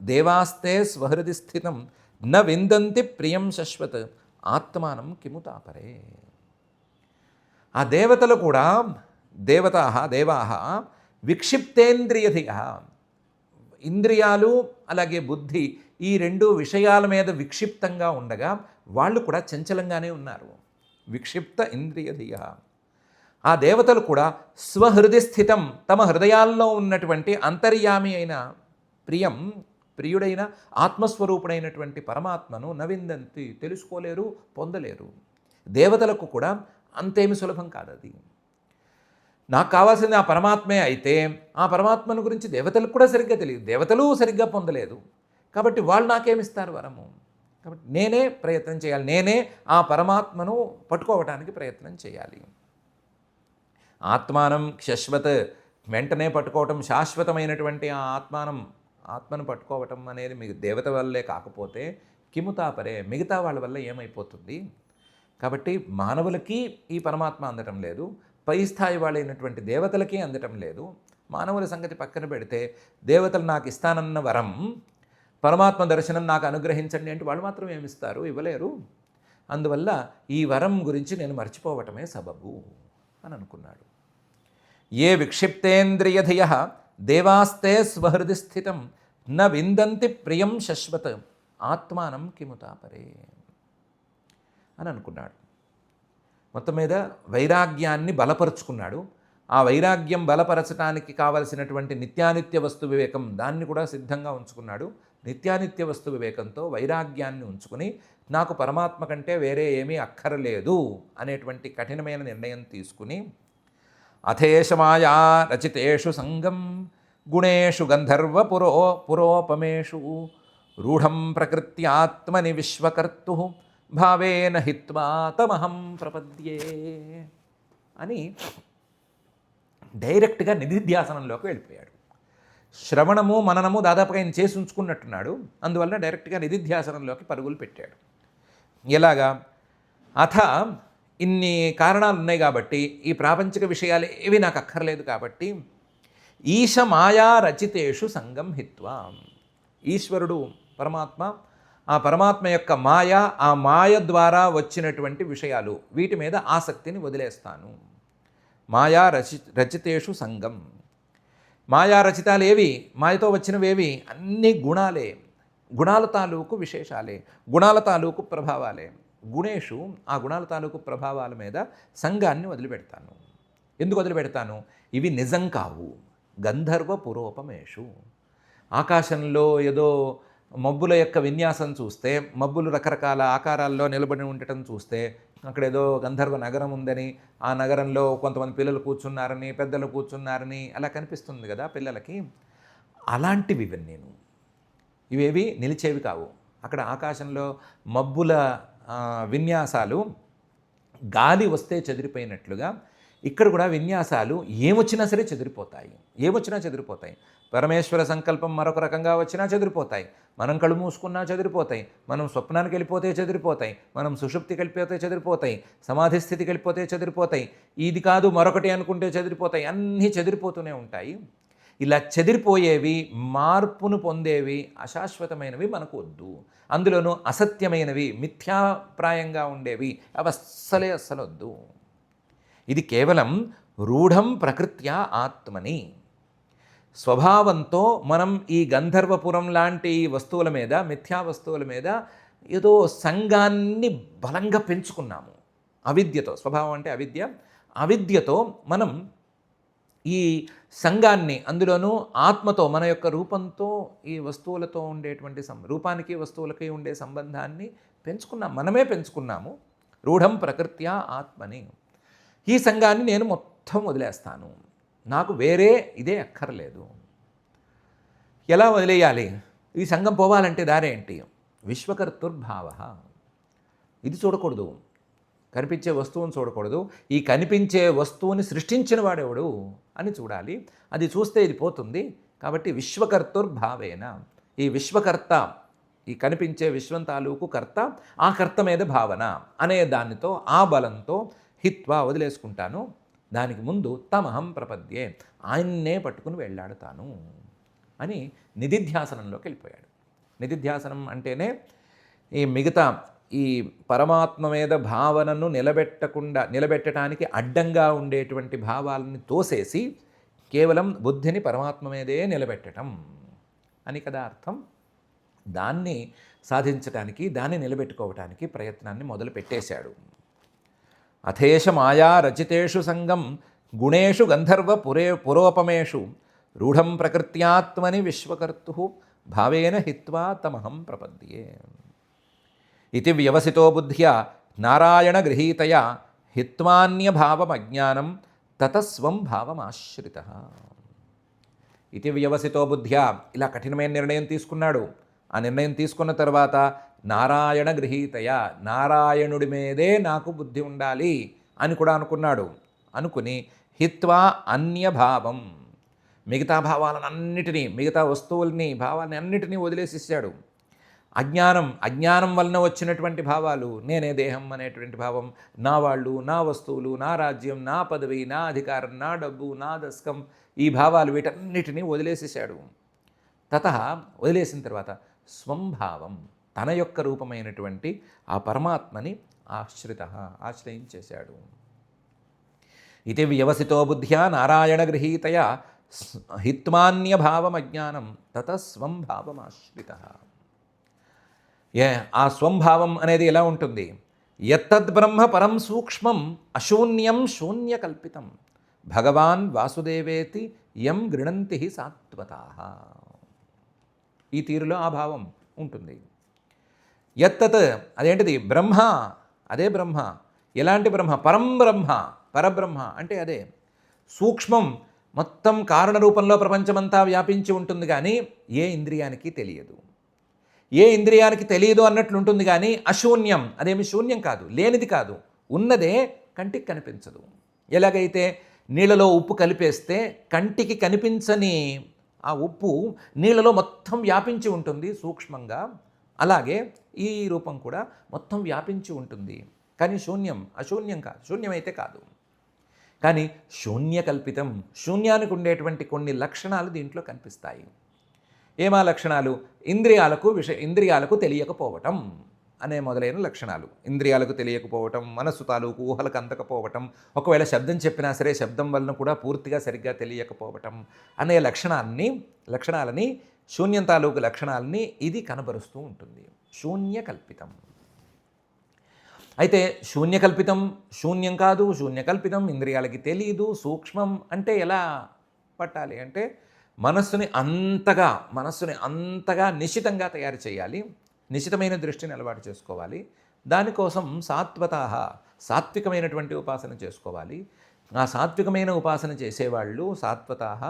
దేవాస్తే స్వహృది స్థితం న విందంతి ప్రియం శశ్వత్ ఆత్మానం కిము తాపరే. ఆ దేవతలు కూడా దేవాహ విక్షిప్తేంద్రియధియ, ఇంద్రియాలు అలాగే బుద్ధి ఈ రెండు విషయాల మీద విక్షిప్తంగా ఉండగా వాళ్ళు కూడా చంచలంగానే ఉన్నారు. విక్షిప్త ఇంద్రియధియ. ఆ దేవతలు కూడా స్వహృది స్థితం, తమ హృదయాల్లో ఉన్నటువంటి అంతర్యామి అయిన ప్రియుడైన ఆత్మస్వరూపుడైనటువంటి పరమాత్మను నవిందంతి, తెలుసుకోలేరు, పొందలేరు. దేవతలకు కూడా అంతేమి సులభం కాదు అది. నాకు కావాల్సింది ఆ పరమాత్మే అయితే ఆ పరమాత్మను గురించి దేవతలకు కూడా సరిగ్గా తెలియదు, దేవతలు సరిగ్గా పొందలేదు. కాబట్టి వాళ్ళు నాకేమిస్తారు వరము? కాబట్టి నేనే ప్రయత్నం చేయాలి, నేనే ఆ పరమాత్మను పట్టుకోవటానికి ప్రయత్నం చేయాలి. ఆత్మానం శశ్వత్, వెంటనే పట్టుకోవటం, శాశ్వతమైనటువంటి ఆ ఆత్మను పట్టుకోవటం అనేది మీకు దేవత వల్లే కాకపోతే కిముతాపరే, మిగతా వాళ్ళ వల్ల ఏమైపోతుంది? కాబట్టి మానవులకి ఈ పరమాత్మ అందటం లేదు, పై స్థాయి వాళ్ళైనటువంటి దేవతలకి అందటం లేదు. మానవుల సంగతి పక్కన పెడితే దేవతలు నాకు ఇస్తానన్న వరం, పరమాత్మ దర్శనం నాకు అనుగ్రహించండి అంటే వాళ్ళు మాత్రం ఏమిస్తారు? ఇవ్వలేరు. అందువల్ల ఈ వరం గురించి నేను మర్చిపోవటమే సబబు అని అనుకున్నాడు. ఏ విక్షిప్తేంద్రియధియ దేవాస్తే స్వహృది స్థితం న విందంతి ప్రియం శశ్వత్ ఆత్మానం కిముతాపరే అని అనుకున్నాడు. మొత్తం మీద వైరాగ్యాన్ని బలపరుచుకున్నాడు. ఆ వైరాగ్యం బలపరచడానికి కావలసినటువంటి నిత్యానిత్య వస్తు వివేకం దాన్ని కూడా సిద్ధంగా ఉంచుకున్నాడు. నిత్యానిత్య వస్తు వివేకంతో వైరాగ్యాన్ని ఉంచుకుని నాకు పరమాత్మ కంటే వేరే ఏమీ అక్కరలేదు అనేటువంటి కఠినమైన నిర్ణయం తీసుకుని అథేషమాయా రచితేషు సంగం గుణేషు గంధర్వ పురోపమేషు రూఢం ప్రకృత్యాత్మని విశ్వకర్తు భావేన హిత్వా తమహం ప్రపద్యే అని డైరెక్ట్గా నిధిధ్యాసనంలోకి వెళ్ళిపోయాడు. శ్రవణము మననము దాదాపుగా ఆయన చేసి ఉంచుకున్నట్టున్నాడు. అందువల్ల డైరెక్ట్గా నిధిధ్యాసనంలోకి పరుగులు పెట్టాడు. ఎలాగా? అథ ఇన్ని కారణాలు ఉన్నాయి కాబట్టి, ఈ ప్రాపంచిక విషయాలు ఏవి నాకు అక్కర్లేదు కాబట్టి, ఈశ మాయా రచితేషు సంగం హిత్వా, ఈశ్వరుడు పరమాత్మ, ఆ పరమాత్మ యొక్క మాయ, ఆ మాయ ద్వారా వచ్చినటువంటి విషయాలు, వీటి మీద ఆసక్తిని వదిలేస్తాను. మాయా రచితేషు సంగం. మాయా రచితాలు ఏవి? మాయతో వచ్చినవేవి? అన్ని గుణాలే, గుణాల తాలూకు విశేషాలే, గుణాల తాలూకు ప్రభావాలే. గుణేషు, ఆ గుణాల తాలూకు ప్రభావాల మీద సంఘాన్ని వదిలిపెడతాను. ఎందుకు వదిలిపెడతాను? ఇవి నిజం కావు. గంధర్వ పురోపమేషు, ఆకాశంలో ఏదో మబ్బుల యొక్క విన్యాసం చూస్తే, మబ్బులు రకరకాల ఆకారాల్లో నిలబడి ఉండటం చూస్తే, అక్కడ ఏదో గంధర్వ నగరం ఉందని, ఆ నగరంలో కొంతమంది పిల్లలు కూర్చున్నారని, పెద్దలు కూర్చున్నారని అలా కనిపిస్తుంది కదా పిల్లలకి. అలాంటివి నేను, ఇవేవి నిలిచేవి కావు. అక్కడ ఆకాశంలో మబ్బుల విన్యాసాలు గాలి వస్తే చెదిరిపోయినట్లుగా ఇక్కడ కూడా విన్యాసాలు ఏమొచ్చినా సరే చెదిరిపోతాయి, ఏమొచ్చినా చెదిరిపోతాయి. పరమేశ్వర సంకల్పం మరొక రకంగా వచ్చినా చెదిరిపోతాయి, మనం కళ్ళు మూసుకున్నా చెదిరిపోతాయి, మనం స్వప్నానికి వెళ్ళిపోతే చెదిరిపోతాయి, మనం సుషుప్తికి వెళ్ళిపోతే చెదిరిపోతాయి, సమాధి స్థితికి వెళ్ళిపోతే చెదిరిపోతాయి, ఇది కాదు మరొకటి అనుకుంటే చెదిరిపోతాయి, అన్నీ చెదిరిపోతూనే ఉంటాయి. ఇలా చెదిరిపోయేవి, మార్పును పొందేవి, అశాశ్వతమైనవి మనకు వద్దు. అందులోనూ అసత్యమైనవి, మిథ్యాప్రాయంగా ఉండేవి అవి అస్సలు వద్దు. ఇది కేవలం రూఢం ప్రకృత్యా ఆత్మని. స్వభావంతో మనం ఈ గంధర్వపురం లాంటి వస్తువుల మీద, మిథ్యా వస్తువుల మీద ఏదో సంఘాన్ని బలంగా పెంచుకున్నాము. అవిద్యతో, స్వభావం అంటే అవిద్య, అవిద్యతో మనం ఈ సంఘాన్ని, అందులోనూ ఆత్మతో, మన యొక్క రూపంతో ఈ వస్తువులతో ఉండేటువంటి రూపానికి వస్తువులకి ఉండే సంబంధాన్ని పెంచుకున్నాం, మనమే పెంచుకున్నాము. రూఢం ప్రకృత్యా ఆత్మని. ఈ సంఘాన్ని నేను మొత్తం వదిలేస్తాను, నాకు వేరే ఇదే అక్కర్లేదు. ఎలా వదిలేయాలి? ఈ సంఘం పోవాలంటే దారేంటి? విశ్వకర్తుర్భావ. ఇది చూడకూడదు, కనిపించే వస్తువుని చూడకూడదు. ఈ కనిపించే వస్తువుని సృష్టించిన వాడెవడు అని చూడాలి. అది చూస్తే ఇది పోతుంది. కాబట్టి విశ్వకర్తుర్భావేన, ఈ విశ్వకర్త, ఈ కనిపించే విశ్వం తాలూకు కర్త, ఆ కర్త మీద భావన అనే దానితో, ఆ బలంతో హిత్వా వదిలేసుకుంటాను. దానికి ముందు తమహం ప్రపద్యే, ఆయన్నే పట్టుకుని వెళ్ళాడుతాను అని నిధిధ్యాసనంలోకి వెళ్ళిపోయాడు. నిధిధ్యాసనం అంటేనే ఈ మిగతా ఈ పరమాత్మ మీద భావనను నిలబెట్టడానికి అడ్డంగా ఉండేటువంటి భావాలని తోసేసి కేవలం బుద్ధిని పరమాత్మ మీదే నిలబెట్టడం అని కదా అర్థం. దాన్ని సాధించటానికి, దాన్ని నిలబెట్టుకోవటానికి ప్రయత్నాన్ని మొదలు పెట్టేశాడు. అథేష మాయా రచితేషు సంగం గుణేషు గంధర్వ పురోపమేషు రూఢం ప్రకృత్యాత్మని విశ్వకర్తు భావేన హిత్వా తమహం ప్రపద్యే. ఇది వ్యవసితో బుద్ధ్యా నారాయణ గృహీతయా హిత్వాన్యభావమజ్ఞానం తతస్వం భావమాశ్రిత. ఇది వ్యవసితో బుద్ధ్యా, ఇలా కఠినమైన నిర్ణయం తీసుకున్నాడు. ఆ నిర్ణయం తీసుకున్న తర్వాత నారాయణ గృహీతయ, నారాయణుడి మీదే నాకు బుద్ధి ఉండాలి అని కూడా అనుకున్నాడు. అనుకుని హిత్వా అన్యభావం, మిగతా భావాలన్నిటినీ, మిగతా వస్తువుల్ని, భావాలని అన్నిటినీ వదిలేసేసాడు. అజ్ఞానం వలన వచ్చినటువంటి భావాలు, నేనే దేహం అనేటువంటి భావం, నా వాళ్ళు, నా వస్తువులు, నా రాజ్యం, నా పదవి, నా అధికారం, నా డబ్బు, నా దశకం, ఈ భావాలు, వీటన్నిటినీ వదిలేసేసాడు. తతః వదిలేసిన తర్వాత స్వంభావం, తన యొక్క రూపమైనటువంటి ఆ పరమాత్మని ఆశ్రయించేశాడు. ఇది వ్యవసితో బుద్ధ్యా నారాయణ గృహీతయా హిత్వాన్యభావమజ్ఞానం తతస్వంభావమాశ్రిత. ఆ స్వంభావం అనేది ఎలా ఉంటుంది? యత్తద్బ్రహ్మ పరం సూక్ష్మం అశూన్యం శూన్యకల్పితం భగవాన్ వాసుదేవేతి యం గృణంతి సాత్వతాః. ఈ తీరులో ఆ భావం ఉంటుంది. యత్తత్, అదేంటిది? బ్రహ్మ, అదే బ్రహ్మ. ఎలాంటి బ్రహ్మ? పరం బ్రహ్మ, పరబ్రహ్మ అంటే అదే. సూక్ష్మం, మొత్తం కారణ రూపంలో ప్రపంచమంతా వ్యాపించి ఉంటుంది, కానీ ఏ ఇంద్రియానికి తెలియదు. ఏ ఇంద్రియానికి తెలియదు అన్నట్లుంటుంది, కానీ అశూన్యం, అదేమి శూన్యం కాదు, లేనిది కాదు, ఉన్నదే, కంటికి కనిపించదు. ఎలాగైతే నీళ్ళలో ఉప్పు కలిపేస్తే కంటికి కనిపించని ఆ ఉప్పు నీళ్ళలో మొత్తం వ్యాపించి ఉంటుంది సూక్ష్మంగా, అలాగే ఈ రూపం కూడా మొత్తం వ్యాపించి ఉంటుంది, కానీ అశూన్యం కాదు, శూన్యమైతే కాదు. కానీ శూన్యకల్పితం, శూన్యానికి ఉండేటువంటి కొన్ని లక్షణాలు దీంట్లో కనిపిస్తాయి. ఏమా లక్షణాలు? ఇంద్రియాలకు తెలియకపోవటం అనే మొదలైన లక్షణాలు. ఇంద్రియాలకు తెలియకపోవటం, మనస్సు తాలూకు ఊహలకు అందకపోవటం, ఒకవేళ శబ్దం చెప్పినా సరే శబ్దం వలన కూడా పూర్తిగా సరిగ్గా తెలియకపోవటం అనే లక్షణాలని, శూన్యం తాలూకు లక్షణాలని ఇది కనబరుస్తూ ఉంటుంది. శూన్యకల్పితం. అయితే శూన్యకల్పితం శూన్యం కాదు, శూన్యకల్పితం ఇంద్రియాలకి తెలియదు, సూక్ష్మం అంటే ఎలా పట్టాలి అంటే మనస్సుని అంతగా నిశితంగా తయారు చేయాలి, నిశితమైన దృష్టిని అలవాటు చేసుకోవాలి. దానికోసం సాత్వికమైనటువంటి ఉపాసన చేసుకోవాలి. ఆ సాత్వికమైన ఉపాసన చేసేవాళ్ళు సాత్వతాః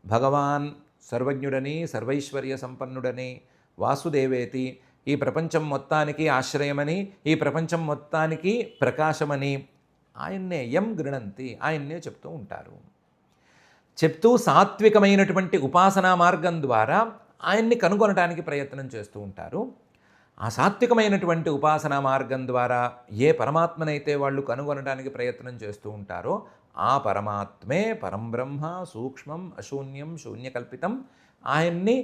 భగవాన్ సర్వజ్ఞుడని, సర్వైశ్వర్య సంపన్నుడని, వాసుదేవేతి, ఈ ప్రపంచం మొత్తానికి ఆశ్రయమని, ఈ ప్రపంచం మొత్తానికి ప్రకాశమని ఆయన్నే యం గృణంతి, ఆయన్నే చెప్తూ ఉంటారు. చెప్తూ సాత్వికమైనటువంటి ఉపాసనా మార్గం ద్వారా ఆయన్ని కనుగొనడానికి ప్రయత్నం చేస్తూ ఉంటారు. ఆ సాత్వికమైనటువంటి ఉపాసనా మార్గం ద్వారా ఏ పరమాత్మనైతే వాళ్ళు కనుగొనడానికి ప్రయత్నం చేస్తూ ఉంటారో ఆ పరమాత్మే పరంబ్రహ్మ సూక్ష్మం అశూన్యం శూన్యకల్పితం. ఆయన్ని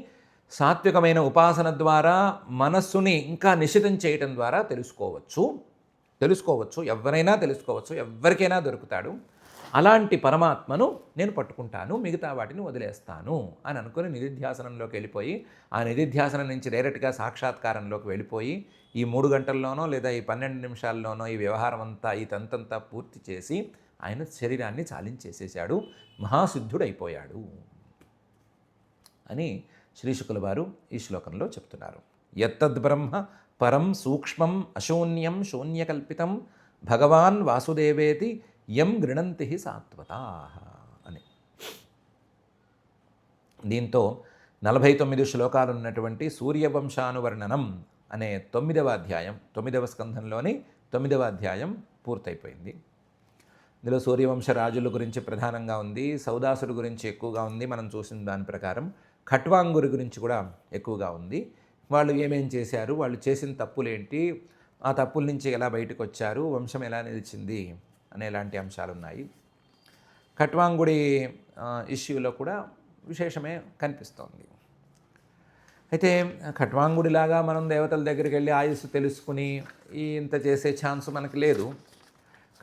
సాత్వికమైన ఉపాసన ద్వారా మనస్సుని ఇంకా నిశితం చేయటం ద్వారా తెలుసుకోవచ్చు. ఎవరైనా తెలుసుకోవచ్చు, ఎవరికైనా దొరుకుతాడు. అలాంటి పరమాత్మను నేను పట్టుకుంటాను, మిగతా వాటిని వదిలేస్తాను అని అనుకుని నిధిధ్యాసనంలోకి వెళ్ళిపోయి, ఆ నిధిధ్యాసనం నుంచి డైరెక్ట్గా సాక్షాత్కారంలోకి వెళ్ళిపోయి ఈ 3 గంటల్లోనో లేదా ఈ 12 నిమిషాల్లోనో ఈ వ్యవహారం అంతా ఈ తంతంతా పూర్తి చేసి ఆయన శరీరాన్ని చాలించేసేసాడు, మహాసిద్ధుడైపోయాడు అని శ్రీశుకుల వారు ఈ శ్లోకంలో చెప్తున్నారు. యత్తద్బ్రహ్మ పరం సూక్ష్మం అశూన్యం శూన్యకల్పితం భగవాన్ వాసుదేవేతి యం గృణంతి సాత్వతా అని. దీంతో 49 శ్లోకాలు ఉన్నటువంటి సూర్యవంశానువర్ణనం అనే 9వ అధ్యాయం, 9వ స్కంధంలోని 9వ అధ్యాయం పూర్తయిపోయింది. ఇందులో సూర్యవంశ రాజుల గురించి ప్రధానంగా ఉంది, సౌదాసుడి గురించి ఎక్కువగా ఉంది. మనం చూసిన దాని ప్రకారం ఖట్వాంగురి గురించి కూడా ఎక్కువగా ఉంది. వాళ్ళు ఏమేం చేశారు, వాళ్ళు చేసిన తప్పులేంటి, ఆ తప్పుల నుంచి ఎలా బయటకు వచ్చారు, వంశం ఎలా నిలిచింది అనేలాంటి అంశాలు ఉన్నాయి. ఖట్వాంగుడి ఇష్యూలో కూడా విశేషమే కనిపిస్తోంది. అయితే ఖట్వాంగుడిలాగా మనం దేవతల దగ్గరికి వెళ్ళి ఆయుస్సు తెలుసుకుని ఇంత చేసే ఛాన్స్ మనకు లేదు.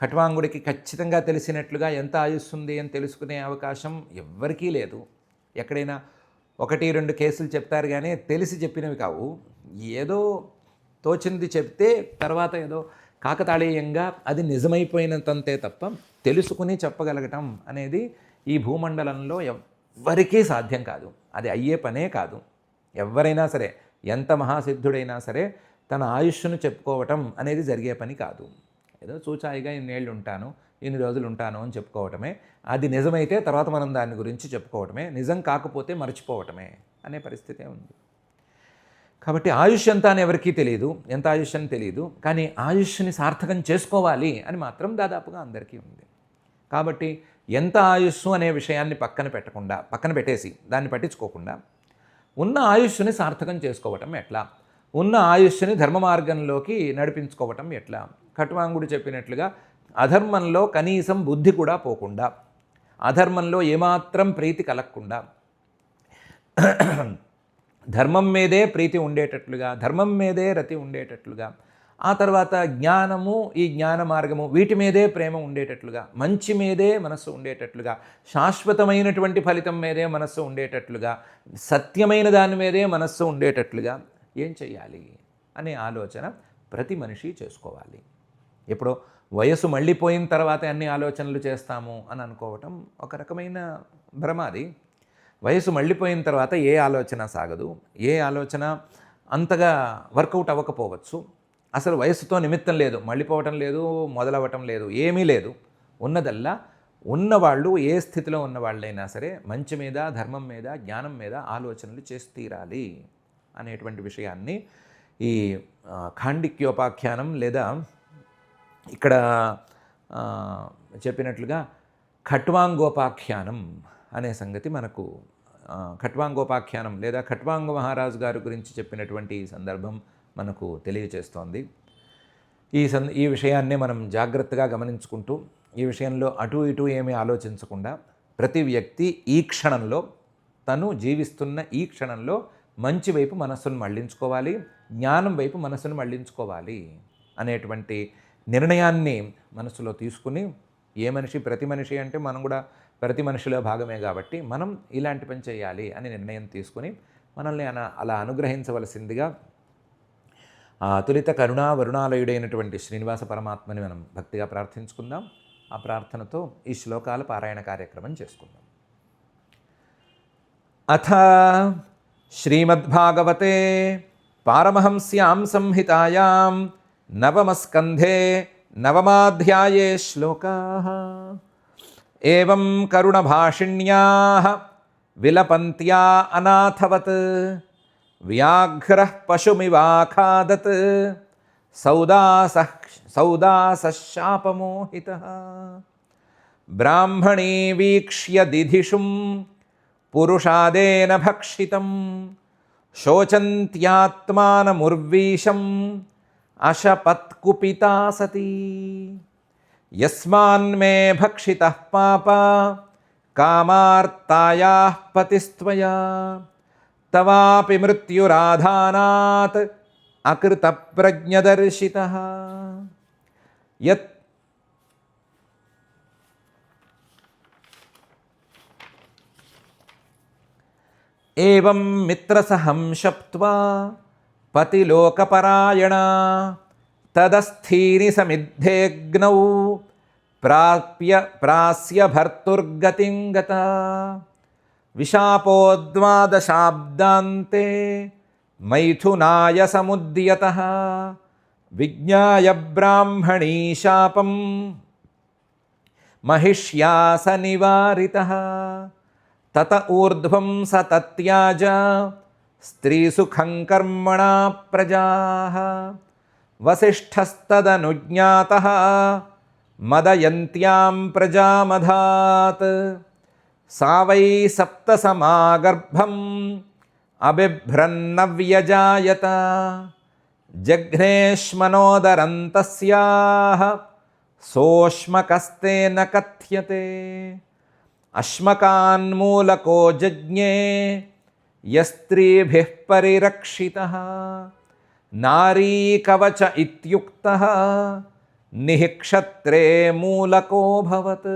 ఖట్వాంగుడికి ఖచ్చితంగా తెలిసినట్లుగా ఎంత ఆయుస్సు ఉంది అని తెలుసుకునే అవకాశం ఎవ్వరికీ లేదు. ఎక్కడైనా 1-2 కేసులు చెప్తారు కానీ తెలిసి చెప్పినవి కావు. ఏదో తోచింది చెప్తే తర్వాత ఏదో కాకతాళీయంగా అది నిజమైపోయినంతే తప్ప తెలుసుకుని చెప్పగలగటం అనేది ఈ భూమండలంలో ఎవ్వరికీ సాధ్యం కాదు. అది అయ్యే పనే కాదు. ఎవరైనా సరే, ఎంత మహాసిద్ధుడైనా సరే తన ఆయుష్ను చెప్పుకోవటం అనేది జరిగే పని కాదు. ఏదో చూచాయిగా ఇన్నేళ్ళు ఉంటాను, ఇన్ని రోజులు ఉంటాను అని చెప్పుకోవటమే. అది నిజమైతే తర్వాత మనం దాని గురించి చెప్పుకోవటమే, నిజం కాకపోతే మర్చిపోవటమే అనే పరిస్థితే ఉంది. కాబట్టి ఆయుష్ ఎంత అని ఎవరికీ తెలియదు, ఎంత ఆయుష్ అని తెలియదు. కానీ ఆయుష్ని సార్థకం చేసుకోవాలి అని మాత్రం దాదాపుగా అందరికీ ఉంది. కాబట్టి ఎంత ఆయుస్సు అనే విషయాన్ని పక్కన పెట్టేసి దాన్ని పట్టించుకోకుండా ఉన్న ఆయుష్ని సార్థకం చేసుకోవటం ఎట్లా, ఉన్న ఆయుష్ని ధర్మ మార్గంలోకి నడిపించుకోవటం ఎట్లా. ఖట్వాంగుడు చెప్పినట్లుగా అధర్మంలో కనీసం బుద్ధి కూడా పోకుండా, అధర్మంలో ఏమాత్రం ప్రీతి కలగకుండా, ధర్మం మీదే ప్రీతి ఉండేటట్లుగా, ధర్మం మీదే రతి ఉండేటట్లుగా, ఆ తర్వాత జ్ఞానము, ఈ జ్ఞాన మార్గము వీటి మీదే ప్రేమ ఉండేటట్లుగా, మంచి మీదే మనస్సు ఉండేటట్లుగా, శాశ్వతమైనటువంటి ఫలితం మీదే మనస్సు ఉండేటట్లుగా, సత్యమైన దాని మీదే మనస్సు ఉండేటట్లుగా ఏం చెయ్యాలి అనే ఆలోచన ప్రతి మనిషి చేసుకోవాలి. ఎప్పుడో వయసు మళ్ళీపోయిన తర్వాత అన్ని ఆలోచనలు చేస్తాము అని అనుకోవటం ఒక రకమైన భ్రమాది. వయసు మళ్ళీపోయిన తర్వాత ఏ ఆలోచన సాగదు, ఏ ఆలోచన అంతగా వర్కౌట్ అవ్వకపోవచ్చు. అసలు వయసుతో నిమిత్తం లేదు, మళ్ళీపోవటం లేదు, మొదలవ్వటం లేదు, ఏమీ లేదు. ఉన్నదల్లా ఉన్నవాళ్ళు ఏ స్థితిలో ఉన్నవాళ్ళైనా సరే మంచి మీద, ధర్మం మీద, జ్ఞానం మీద ఆలోచనలు చేసి తీరాలి అనేటువంటి విషయాన్ని ఈ ఖాండిక్యోపాఖ్యానం లేదా ఇక్కడ చెప్పినట్లుగా ఖట్వాంగోపాఖ్యానం అనే సంగతి మనకు, ఖట్వాంగోపాఖ్యానం లేదా ఖట్వాంగ మహారాజు గారి గురించి చెప్పినటువంటి ఈ సందర్భం మనకు తెలియచేస్తోంది. ఈ విషయాన్నే మనం జాగ్రత్తగా గమనించుకుంటూ, ఈ విషయంలో అటు ఇటు ఏమీ ఆలోచించకుండా ప్రతి వ్యక్తి ఈ క్షణంలో, తను జీవిస్తున్న ఈ క్షణంలో మంచి వైపు మనస్సును మళ్లించుకోవాలి, జ్ఞానం వైపు మనస్సును మళ్లించుకోవాలి అనేటువంటి నిర్ణయాన్ని మనసులో తీసుకుని, ఏ మనిషి ప్రతి మనిషి అంటే మనం కూడా ప్రతి మనిషిలో భాగమే కాబట్టి మనం ఇలాంటి పని చేయాలి అని నిర్ణయం తీసుకుని మనల్ని అలా అనుగ్రహించవలసిందిగా అతులిత కరుణా వరుణాలయుడైనటువంటి శ్రీనివాస పరమాత్మని మనం భక్తిగా ప్రార్థించుకుందాం. ఆ ప్రార్థనతో ఈ శ్లోకాల పారాయణ కార్యక్రమం చేసుకుందాం. అథ శ్రీమద్భాగవతే పారమహంస్యాం సంహితాయాం నవమస్కంధే నవమాధ్యాయే శ్లోకాః. ఏవం కరుణభాషిణ్యాః విలపంత్యా అనాథవత్ వ్యాఘ్రః పశుమివాఖాదత్ సౌదాసః శాపమోహితః. బ్రాహ్మణీ వీక్ష్య దిధిషుం పురుషాదేన భక్షితం శోచంత్యాత్మానముర్వీశం అశపత్కుపితా సతీ. యస్మాన్మే భక్షితః పాప కామార్తాయాః పతిస్త్వయా తవాపి మృత్యురాధానాత్ అకృతప్రజ్ఞదర్శితః యత్ ఏవం మిత్రసహం శప్త్వా పతిలోకపరాయణ తదస్థీని సమిద్ధేగ్నౌ ప్రాస్య భర్తుర్గతిం గతా విశాపోద్వాదశాబ్దాంతే మైథునాయ సముద్యతః విజ్ఞాయ బ్రాహ్మణీ శాపం మహిష్యా స నివారితః తత ఊర్ధ్వం స తత్యాజ స్త్రీసుఖం కర్మణా ప్రజాః వసిష్ఠస్తదనుజ్ఞాతః మదయంత్యాం ప్రజామధాత్ సా వై సప్తసమాగర్భం అబిభ్రన్నవ్యజాయత జఘ్నేష్మనోదరం తస్యాః సోష్మకస్తేన కథ్యతే అశ్మకాన్మూలకో జజ్ఞే యస్త్రీభిః పరిరక్షితః నారీకవచ ఇత్యుక్తః నిఃక్షత్రే మూలకోऽభవత్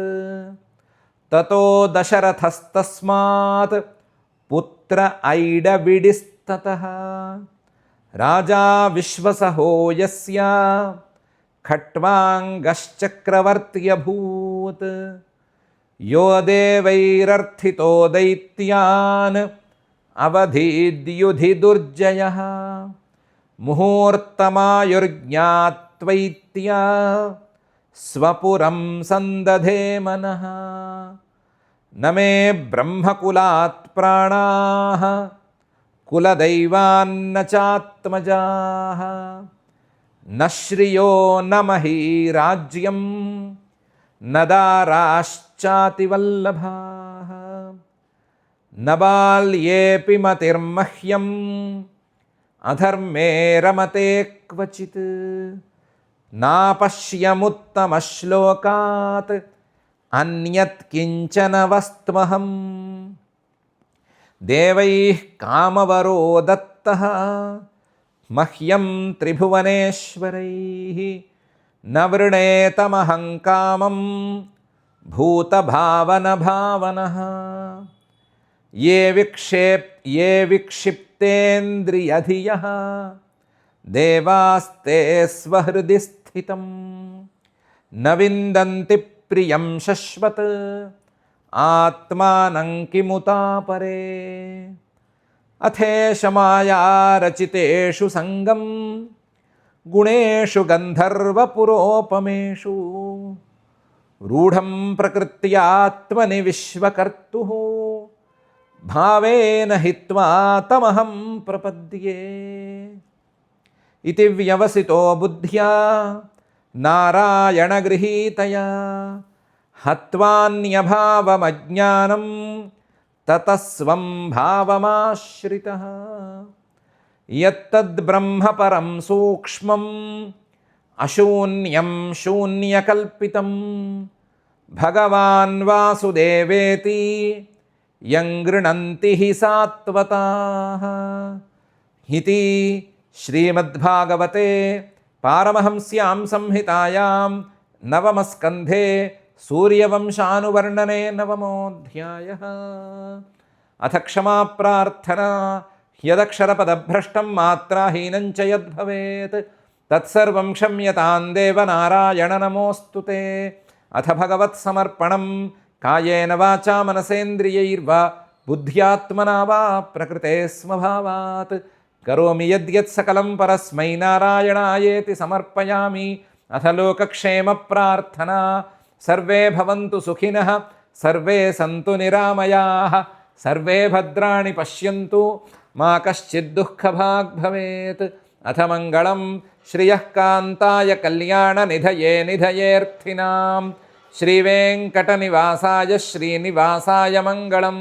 తతో దశరథస్తస్మాత్ పుత్ర ఐడవిడిస్తతః రాజా విశ్వసహో యస్య ఖట్వాంగశ్చక్రవర్త్యభూత్ యో దేవైరర్థితో దైత్యాన్ అవధీద్యుధి దుర్జయః ముహూర్తమాయుర్జ్ఞాత్వైత్య స్వపురం సందధే మనః నమే బ్రహ్మకులాత్ ప్రాణాః కులదైవాన్న చాత్మజాః న శ్రియో న మహీ రాజ్యం న దారాశ్చాతివల్లభాః న బాల్యేపి మతిర్మహ్యం అధర్మే రమతే క్వచిత్ నాపశ్యముత్తమశ్లోకాత్ అన్యత్ కించన వస్త్వహం దేవైః కామవరో దత్తః మహ్యం త్రిభువనేశ్వరైః న వృణేతమహం కామం భూతభావనభావనః ఏ విక్షిప్తేంద్రియధియః దేవాస్తే స్వహృది స్థితం న విందంతి ప్రియం శశ్వత్ ఆత్మానం కిముతాపరే అథేష మాయారచితేషు సంగం గుణేషు గంధర్వపురోపమేషు రూఢం ప్రకృత్యాత్మని విశ్వకర్తుః భావేన హిత్వా తమహం ప్రపద్యే ఇతి వ్యవసితో బుద్ధ్యా నారాయణగృహీతయా హత్వాన్యభావమజ్ఞానం తతస్వం భావమాశ్రితః యత్తద్బ్రహ్మపరం సూక్ష్మం అశూన్యం శూన్యకల్పితం భగవాన్ వాసుదేవేతి యం గృణంతి హి సాత్వతాః ఇతి శ్రీమద్భాగవతే పారమహంస్యాం సంహితాయాం నవమస్కంధే సూర్యవంశానువర్ణనే నవమోऽధ్యాయः అథ క్షమా ప్రార్థనా యదక్షరపదభ్రష్టం మాత్రాహీనం చ యద్భవేత్ తత్సర్వం క్షమ్యతాం దేవ నారాయణ నమోऽస్తు తే అథ భగవత్సమర్పణం కాయేన వాచా మనసేంద్రియైర్వా బుద్ధ్యాత్మనా వా ప్రకృతే స్వభావాత్ కరోమి యద్యత్ సకలం పరస్మై నారాయణాయేతి సమర్పయామి అథ లోకక్షేమ ప్రార్థనా సర్వే భవంతు సుఖినః సర్వే సంతు నిరామయాః సర్వే భద్రాణి పశ్యంతు మా కశ్చిద్ దుఃఖభాగ్ భవేత్ అథ మంగళం శ్రియః కాంతాయ కళ్యాణ నిధయే నిధయేర్థినాం శ్రీవేంకటనివాసాయ శ్రీనివాసాయ మంగళం.